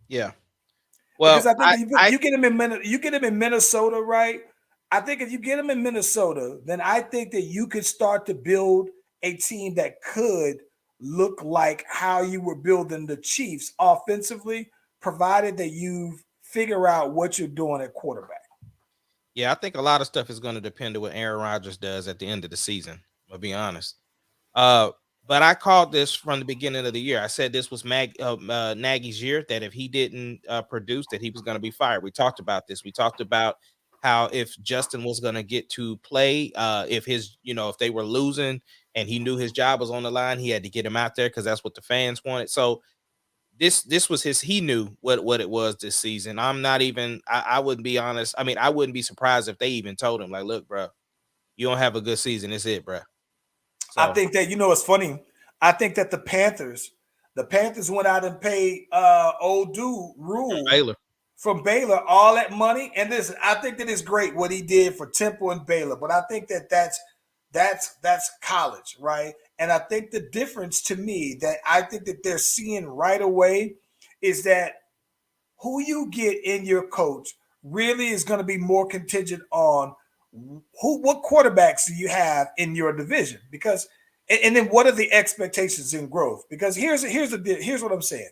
Yeah. Well, because I think if you get him in Minnesota, right? I think if you get him in Minnesota, then I think that you could start to build a team that could look like how you were building the Chiefs offensively, provided that you figure out what you're doing at quarterback. yeah, I think a lot of stuff is going to depend on what Aaron Rodgers does at the end of the season. I'll be honest. Uh, but I called this from the beginning of the year. I said this was Nagy's year, that if he didn't produce, that he was going to be fired. We talked about this. We talked about how if Justin was going to get to play, if if they were losing and he knew his job was on the line, he had to get him out there because that's what the fans wanted. So this was he knew what it was this season. I'm not even, I wouldn't be honest. I mean, I wouldn't be surprised if they even told him, like, look, bro, you don't have a good season. It's it, bro. So, I think that it's funny. I think that the Panthers went out and paid old dude Rule from Baylor all that money. And listen, I think that it's great what he did for Temple and Baylor, but I think that that's college, right? And I think the difference to me that I think that they're seeing right away is that who you get in your coach really is going to be more contingent on what quarterbacks do you have in your division, because and then what are the expectations in growth? Because here's what I'm saying.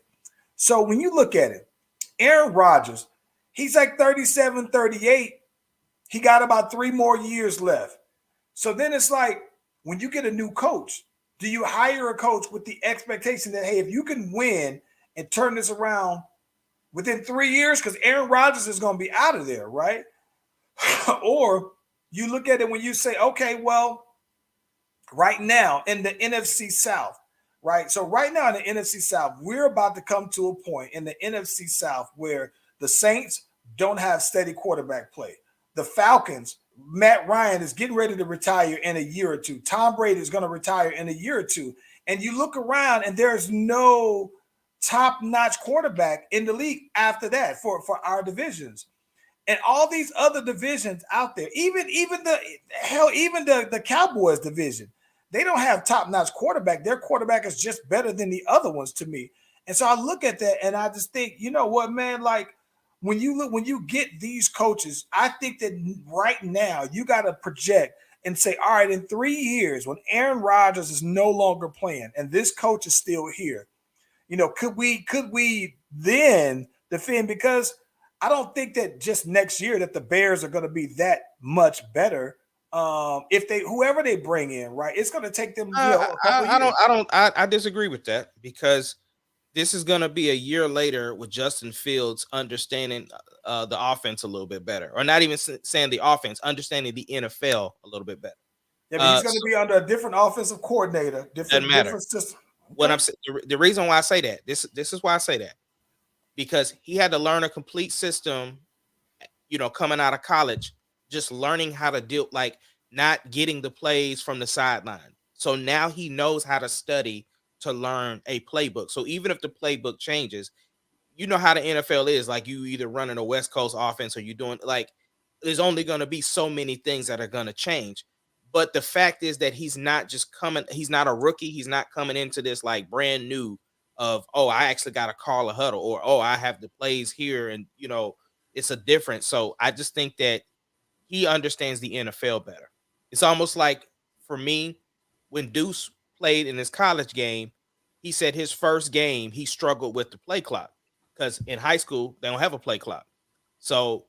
So when you look at it, Aaron Rodgers, he's like 37, 38. He got about 3 more years left. So then it's like, when you get a new coach, do you hire a coach with the expectation that, hey, if you can win and turn this around within 3 years, because Aaron Rodgers is going to be out of there, right? Or you look at it when you say, okay, well, right now in the NFC South, right? So right now in the NFC South, we're about to come to a point in the NFC South where the Saints don't have steady quarterback play. The Falcons, Matt Ryan is getting ready to retire in a year or two. Tom Brady is going to retire in a year or two. And you look around and there's no top-notch quarterback in the league after that for our divisions. And all these other divisions out there, even the Cowboys division, they don't have top-notch quarterback. Their quarterback is just better than the other ones to me. And so I look at that and I just think, you know what, man, like when you get these coaches, I think that right now you got to project and say, all right, in 3 years, when Aaron Rodgers is no longer playing and this coach is still here, could we then defend? Because I don't think that just next year that the Bears are going to be that much better. If whoever they bring in, right, it's going to take them. I disagree with that, because this is going to be a year later with Justin Fields understanding the offense a little bit better, or not even saying the offense, understanding the NFL a little bit better. Yeah, but he's going to be under a different offensive coordinator, different system. Okay. What I'm saying, the reason why I say that, this is why I say that, because he had to learn a complete system, coming out of college, just learning how to deal, like not getting the plays from the sideline. So now he knows how to study to learn a playbook. So even if the playbook changes, you know how the NFL is, like you either running a West Coast offense or you're doing, like, there's only going to be so many things that are going to change. But the fact is that he's not a rookie. He's not coming into this like brand new of, oh, I actually got to call a huddle, or, oh, I have the plays here. And, it's a difference. So I just think that he understands the NFL better. It's almost like, for me, when Deuce played in his college game, he said his first game, he struggled with the play clock, because in high school, they don't have a play clock. So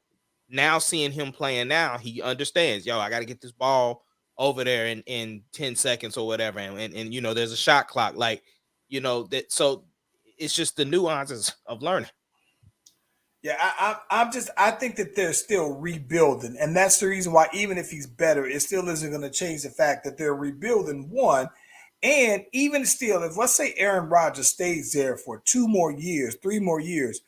now seeing him playing now, he understands, I got to get this ball over there in 10 seconds or whatever. And there's a shot clock, like, that. So it's just the nuances of learning. Yeah, I think that they're still rebuilding. And that's the reason why, even if he's better, it still isn't going to change the fact that they're rebuilding, one. And even still, if let's say Aaron Rodgers stays there for 2 more years, 3 more years,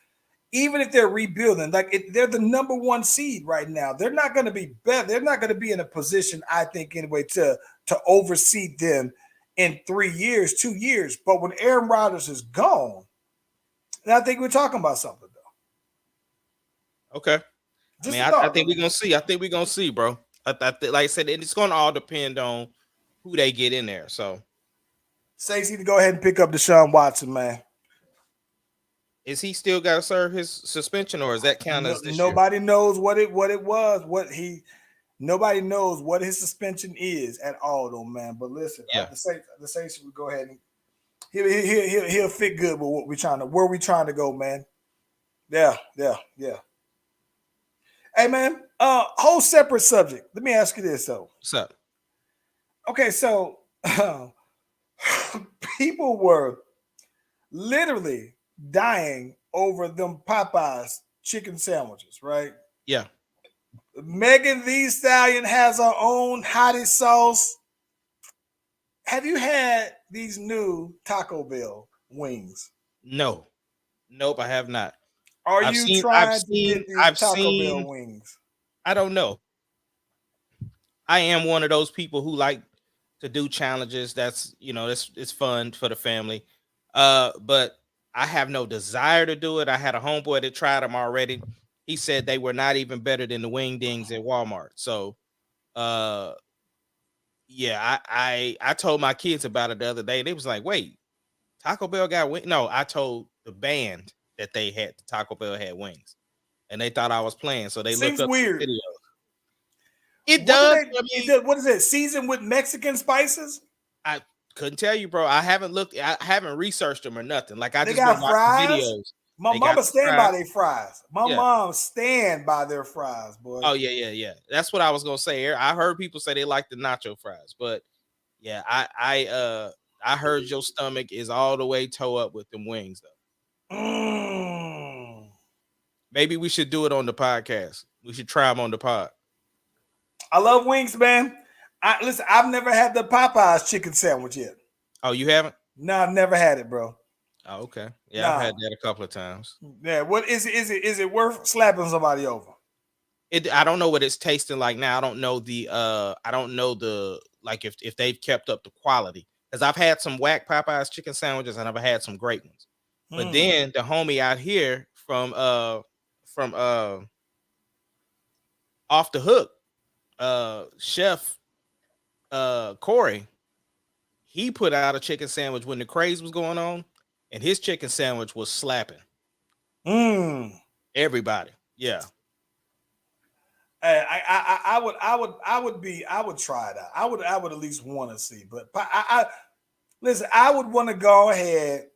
even if they're rebuilding, they're the number 1 seed right now. They're not going to be better. They're not going to be in a position, I think, anyway, to oversee them in 3 years, 2 years. But when Aaron Rodgers is gone, then I think we're talking about something, though. Okay. I think we're going to see. I think we're going to see, bro. Like I said, it's going to all depend on who they get in there. So, Stacey, to go ahead and pick up Deshaun Watson, man. Is he still got to serve his suspension, or is that count as this year? Nobody knows what it was. Nobody knows what his suspension is at all, though, man. But listen, Yeah. the Saints will go ahead and he'll fit good with what where we trying to go, man. Yeah. Hey, man, whole separate subject. Let me ask you this, though. What's up? Okay, so people were literally dying over them Popeyes chicken sandwiches, right? Yeah. Megan Thee Stallion has her own hottie sauce. Have you had these new Taco Bell wings? No. Nope, I have not. Are you trying to get these Taco Bell wings? I don't know. I am one of those people who like to do challenges. That's, it's fun for the family. But I have no desire to do it. I had a homeboy that tried them already. He said they were not even better than the wing dings at Walmart. So, yeah, I told my kids about it the other day. They was like, "Wait, Taco Bell got wings?" No, I told the band that Taco Bell had wings, and they thought I was playing. So they looked up weird. the video. It does. What is it? Seasoned with Mexican spices? I couldn't tell you, bro. I haven't researched them or nothing. Like I they just got been watching fries. videos. My mama stand by their fries. My mom stand by their fries, boy. Oh yeah. That's what I was gonna say. I heard people say they like the nacho fries, but yeah, I heard your stomach is all the way toe up with them wings though. Maybe we should do it on the podcast. We should try them on the pod. I love wings, man. Listen, I've never had the Popeyes chicken sandwich yet. Oh, you haven't? No, I've never had it, bro. Oh, okay. Yeah, I've had that a couple of times. Yeah, what is it? Is it worth slapping somebody over? I don't know what it's tasting like now. I don't know like if they've kept up the quality. Because I've had some whack Popeyes chicken sandwiches and I've had some great ones. But then the homie out here from Off the Hook, Chef Corey, he put out a chicken sandwich when the craze was going on, and his chicken sandwich was slapping. Everybody, yeah. I would try it out. I would at least want to see. But listen, I would want to go ahead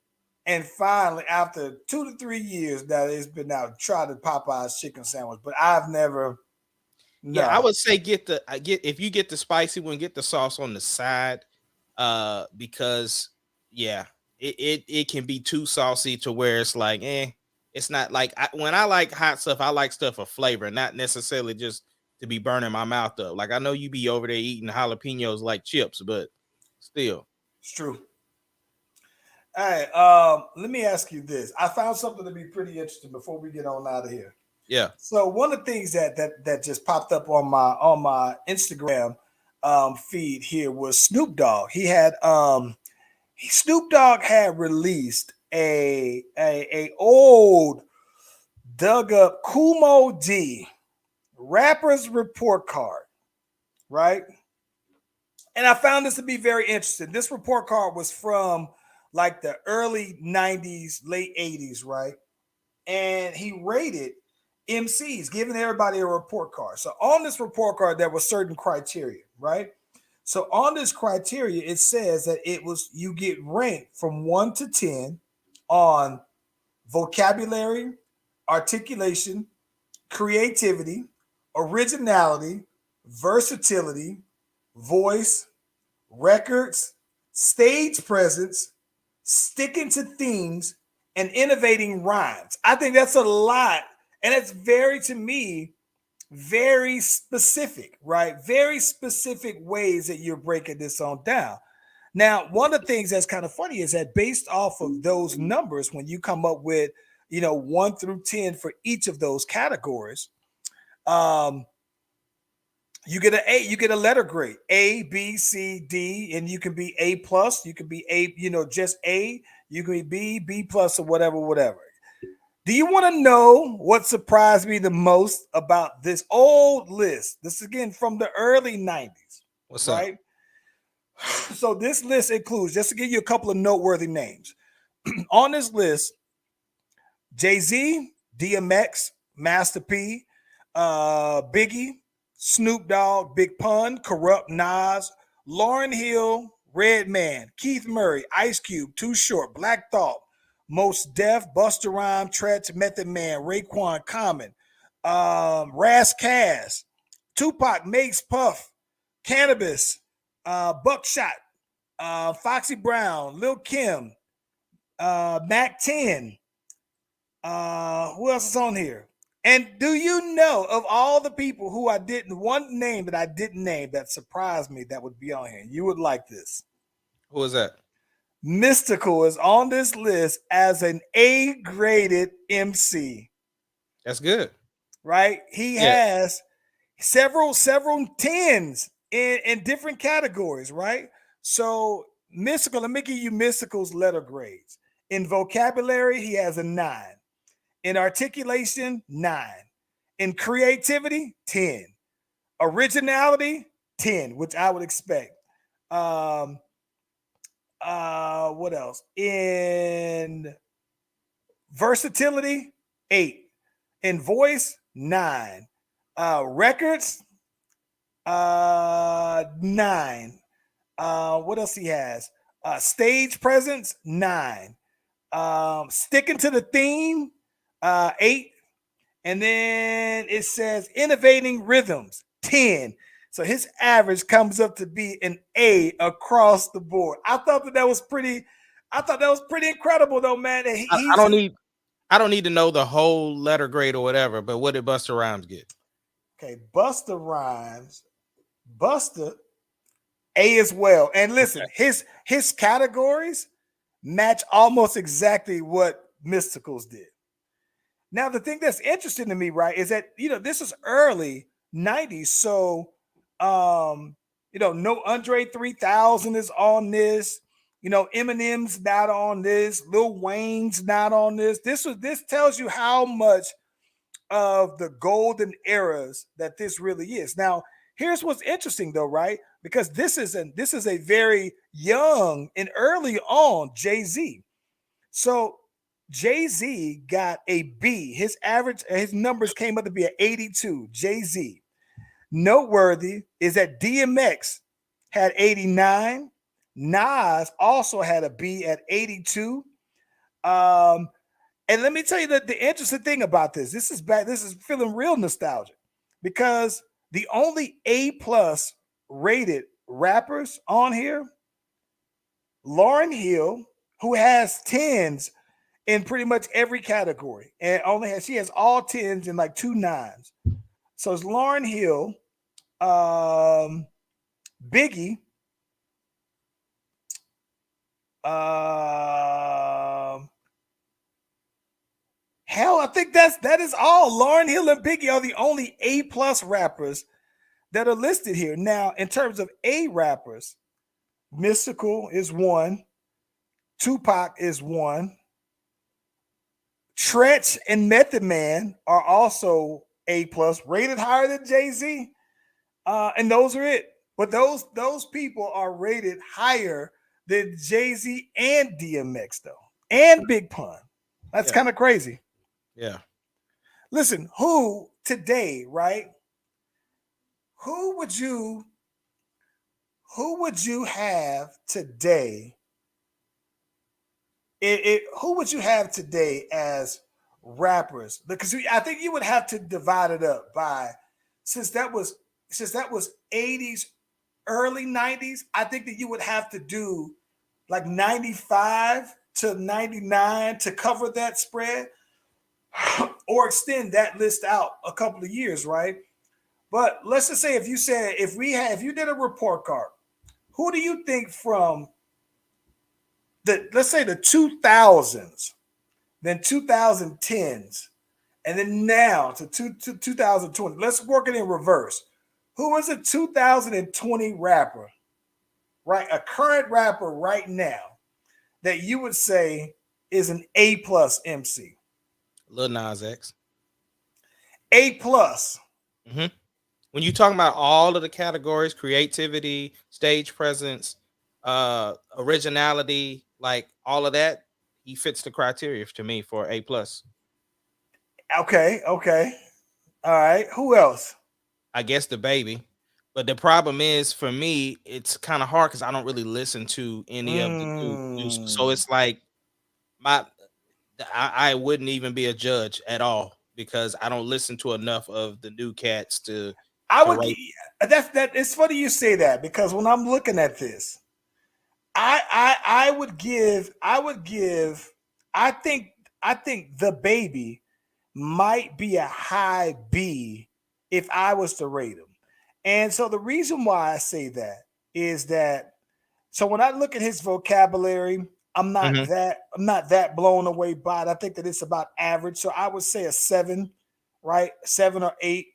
and finally, after 2 to 3 years that it's been out, try the Popeyes chicken sandwich. But I've never. No. Yeah, I would say if you get the spicy one, get the sauce on the side, because yeah, it can be too saucy to where it's like, it's not like when I like hot stuff, I like stuff for flavor, not necessarily just to be burning my mouth up. Like I know you be over there eating jalapenos like chips, but still, it's true. All right, let me ask you this. I found something to be pretty interesting before we get on out of here. Yeah. So one of the things that just popped up on my Instagram feed here was Snoop Dogg. He had Snoop Dogg had released a old dug up Kool Moe Dee rapper's report card, right? And I found this to be very interesting. This report card was from like the early 90s, late 80s, right? And he rated MCs, giving everybody a report card. So on this report card, there were certain criteria, right? So on this criteria, it says that you get ranked from 1 to 10 on vocabulary, articulation, creativity, originality, versatility, voice, records, stage presence, sticking to themes, and innovating rhymes. I think that's a lot. And it's to me, very specific, right? Very specific ways that you're breaking this on down. Now, one of the things that's kind of funny is that based off of those numbers, when you come up with, 1 through 10 for each of those categories, you get you get a letter grade, A, B, C, D, and you can be A plus, you can be A, just A, you can be B plus or whatever. Do you want to know what surprised me the most about this old list? This is again from the early 90s. What's right? Up? So this list includes, just to give you a couple of noteworthy names. On this list Jay-Z, DMX, Master P, Biggie, Snoop Dogg, Big Pun, Corrupt, Nas, Lauryn Hill, Redman, Keith Murray, Ice Cube, Too Short, Black Thought, Most Def, Busta Rhymes, Tretch, Method Man, Raekwon, Common, Ras Kass, Tupac, Mace, Puff, Cannabis, Buckshot, Foxy Brown, Lil Kim, Mac 10. Who else is on here? And do you know of all the people who I didn't, one name that I didn't name that surprised me that would be on here? You would like this. Who was that? Mystical is on this list as an A-graded MC. That's good. Right? He has several tens in different categories, right? So Mystical, let me give you Mystical's letter grades. In vocabulary, he has a 9. In articulation, 9. In creativity, 10. Originality, 10, which I would expect. What else? In versatility, 8. In voice, 9. Records, 9. What else he has? Stage presence, 9. Sticking to the theme, 8. And then it says innovating rhythms, 10. So his average comes up to be an A across the board. I thought that was pretty incredible though, man. I don't need to know the whole letter grade or whatever, but what did Busta Rhymes get? Okay, Busta Rhymes, A as well. And listen, his categories match almost exactly what Mystical's did. Now, the thing that's interesting to me, right, is that, this is early 90s. So, no Andre 3000 is on this. Eminem's not on this. Lil Wayne's not on this. This tells you how much of the golden eras that this really is. Now, here's what's interesting though, right? Because this is a very young and early on Jay-Z. So Jay-Z got a B. His numbers came up to be an 82. Jay-Z. Noteworthy is that DMX had 89. Nas also had a B at 82. And let me tell you that the interesting thing about this is feeling real nostalgic, because the only A+ rated rappers on here, Lauryn Hill, who has 10s in pretty much every category, and she has all 10s and like 2 9s. So it's Lauryn Hill, Biggie, hell, I think that is all. Lauryn Hill and Biggie are the only A+ rappers that are listed here. Now, in terms of A rappers, Mystical is 1, Tupac is 1, Tretch and Method Man are also A+, rated higher than Jay-Z, and those are it. But those people are rated higher than Jay-Z and DMX though, and Big Pun. That's kind of crazy. Yeah. Listen, who today, right? Who would you have today? Who would you have today as rappers? Because I think you would have to divide it up by, since that was 80s, early 90s, I think that you would have to do like 95 to 99 to cover that spread, or extend that list out a couple of years, right? But let's just say if you did a report card, who do you think from let's say the 2000s, then 2010s, and then now to 2020, let's work it in reverse. Who is a 2020 rapper, right? A current rapper right now that you would say is an A+ MC? Lil Nas X. A+. Mm-hmm. When you're talking about all of the categories, creativity, stage presence, originality, like all of that, he fits the criteria to me for A+. Okay. All right. Who else? I guess the baby. But the problem is for me, it's kind of hard because I don't really listen to any of the new. So Mm. it's like my I wouldn't even be a judge at all because I don't listen to enough of the new cats I to would. rate. That. It's funny you say that because when I'm looking at this, I would give. I think. The baby might be a high B if I was to rate him. And so the reason why I say that is that so when I look at his vocabulary, Mhm. I'm not that blown away by it. I think that it's about average. So I would say a 7, right? 7 or 8.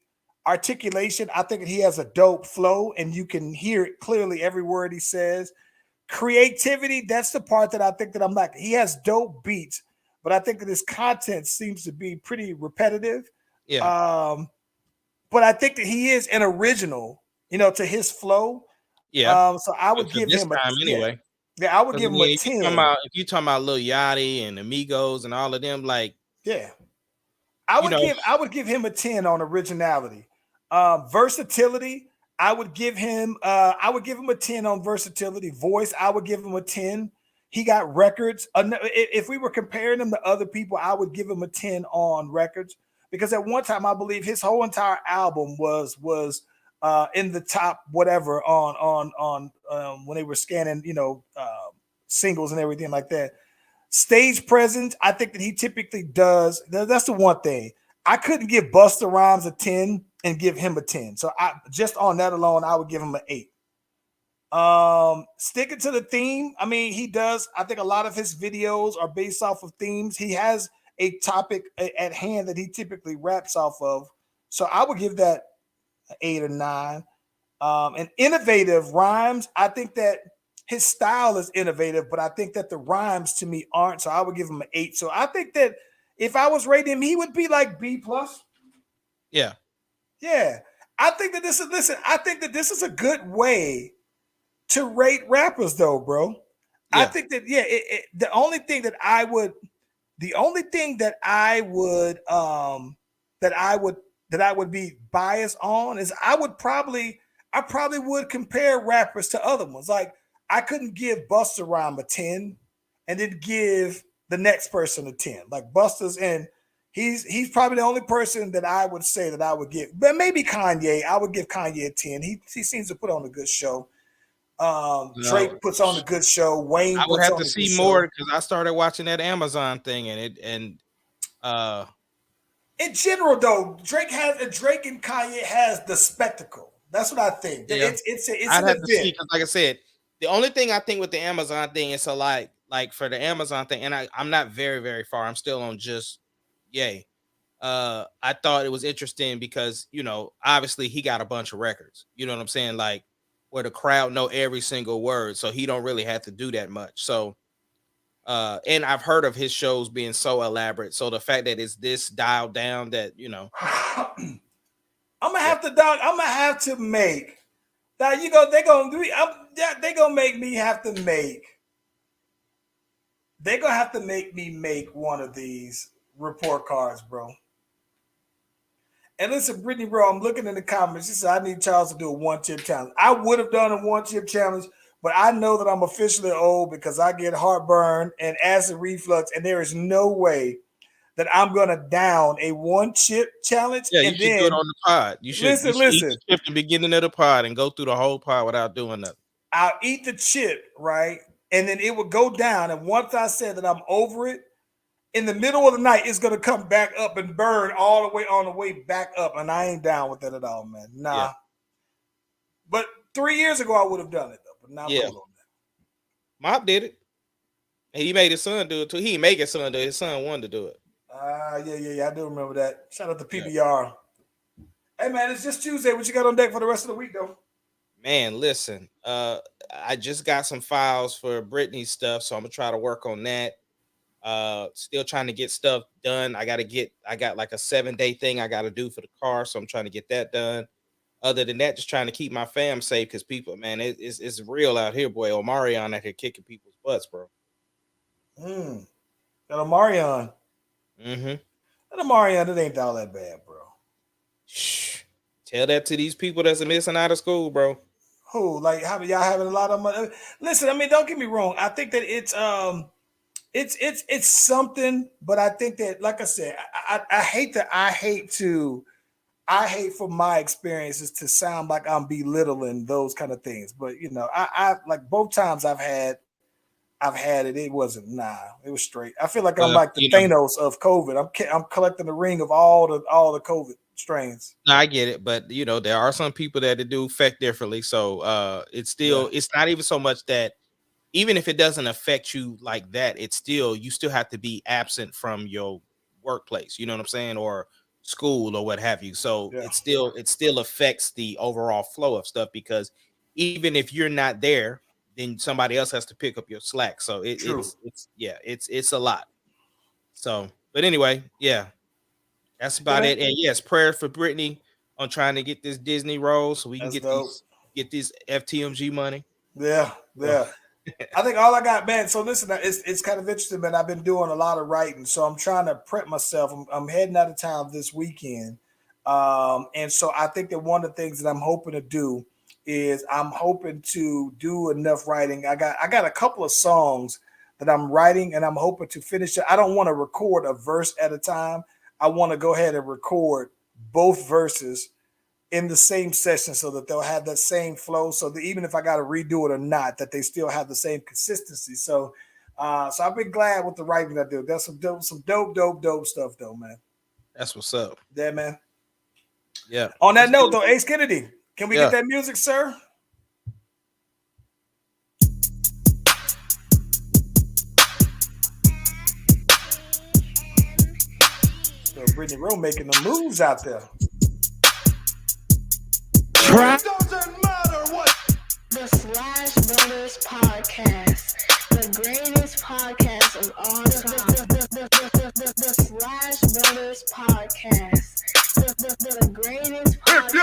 Articulation, I think that he has a dope flow and you can hear it clearly every word he says. Creativity, that's the part that I think that I'm like, he has dope beats, but I think that his content seems to be pretty repetitive. Yeah. Um, but I think that he is an original, to his flow. Yeah. So I would For give this him time anyway. I would 'Cause give him a again, 10. if you talking about Lil Yachty and Amigos and all of them, like, Yeah. you know, I would give him a 10 on originality. Versatility, I would give him a 10 on versatility. Voice, I would give him a 10. He got records. If we were comparing him to other people, I would give him a 10 on records because at one time I believe his whole entire album was in the top whatever on when they were scanning, singles and everything like that. Stage presence, I think that he typically does. That's the one thing. I couldn't give Busta Rhymes a 10 and give him a 10. So I just on that alone, I would give him an 8. Sticking to the theme, I mean, he does. I think a lot of his videos are based off of themes. He has a topic at hand that he typically raps off of. So I would give that an 8 or 9. And innovative rhymes, I think that his style is innovative, but I think that the rhymes to me aren't. So I would give him an 8. So I think that if I was rating him, he would be like B plus. yeah. Yeah. I think that I think that this is a good way to rate rappers though, bro. I Yeah. think that, the only thing that I would that I would be biased on is I probably would compare rappers to other ones. Like I couldn't give Busta Rhyme a 10 and then give the next person a 10. Like Busta's and he's probably the only person that I would say that I would give. But maybe Kanye. I would give Kanye a 10. He seems to put on a good show. No, Drake puts on a good show. Wayne I would puts have on to a good see more show. because I started watching that Amazon thing uh In general, though, Drake and Kanye has the spectacle. That's what I think. yeah. It's I'd an have to see event. because, like I said, the only thing I think with the Amazon thing is so like for the Amazon thing, and I'm not very very far. I'm still on just yay. I thought it was interesting because obviously he got a bunch of records. You know what I'm saying? Like where the crowd know every single word, so he don't really have to do that much. So, and I've heard of his shows being so elaborate. So the fact that it's this dialed down, that I'm gonna yeah, have to, dog. I'm gonna have to make that. They're gonna do. They're gonna make me have to make. They're gonna have to make me make one of these report cards, bro. And listen, Brittany, bro, I'm looking in the comments. She said, I need Charles to do a 1-chip challenge. I would have done a 1-chip challenge, but I know that I'm officially old because I get heartburn and acid reflux, and there is no way that I'm going to down a 1-chip challenge. yeah. You And should do it then, on the pod. You should eat listen, the chip at the beginning of the pod and go through the whole pod without doing nothing. I'll eat the chip, right? And then it would go down. And once I said that I'm over it, in the middle of the night, it's going to come back up and burn all the way on the way back up. And I ain't down with that at all, man. Nah. Yeah, But 3 years ago, I would have done it, though. But now I'm yeah. on that. Mop did it. And he made his son do it too. He didn't make his son do it. His son wanted to do it. Yeah. I do remember that. Shout out to Yeah. PBR. Hey, man, it's just Tuesday. What you got on deck for the rest of the week, though? Man, listen. I just got some files for Britney's stuff, so I'm gonna try to work on that. Still trying to get stuff done. I got like a 7-day thing I gotta do for the car, so I'm trying to get that done. Other than that, just trying to keep my fam safe because people, man, it's real out here, boy. Omarion out here kicking people's butts, bro. Got Omarion. Mm-hmm. But Mariana, it ain't all that bad, bro. Shh. Tell that to these people that's missing out of school, bro. Who like y'all having a lot of money? Listen, I mean, don't get me wrong. I think that it's something, but I think that, like I said, I hate for my experiences to sound like I'm belittling those kind of things. But you know, I like both times I've had it. It wasn't it was straight. I feel like I'm like the Thanos of COVID. I'm collecting the ring of all the COVID strains. No, I get it, but you know, there are some people that it do affect differently. So it's still it's not even so much that even if it doesn't affect you like that, it's still you still have to be absent from your workplace, you know what I'm saying, or school or what have you. So it still affects the overall flow of stuff, because even if you're not there, then somebody else has to pick up your slack. So it's a lot. So, but anyway, yeah, that's about it. And yes, prayer for Brittany on trying to get this Disney role so we can get this FTMG money. Yeah. I think all I got, man. So listen, it's kind of interesting, man. I've been doing a lot of writing, so I'm trying to prep myself. I'm heading out of town this weekend, and so I think that one of the things that I'm hoping to do is I'm hoping to do enough writing. I got a couple of songs that I'm writing, and I'm hoping to finish it. I don't want to record a verse at a time. I want to go ahead and record both verses in the same session so that they'll have that same flow. So that even if I got to redo it or not, that they still have the same consistency. So I've been glad with the writing I do. That's some dope stuff though, man. That's what's up. Yeah, man. Yeah. On that note though, Ace Kennedy, can we get that music, sir? So Brittany Rowe making the moves out there. It doesn't matter what. The Slash Brothers Podcast, the greatest podcast of all time. The Slash Brothers Podcast, the greatest podcast. If you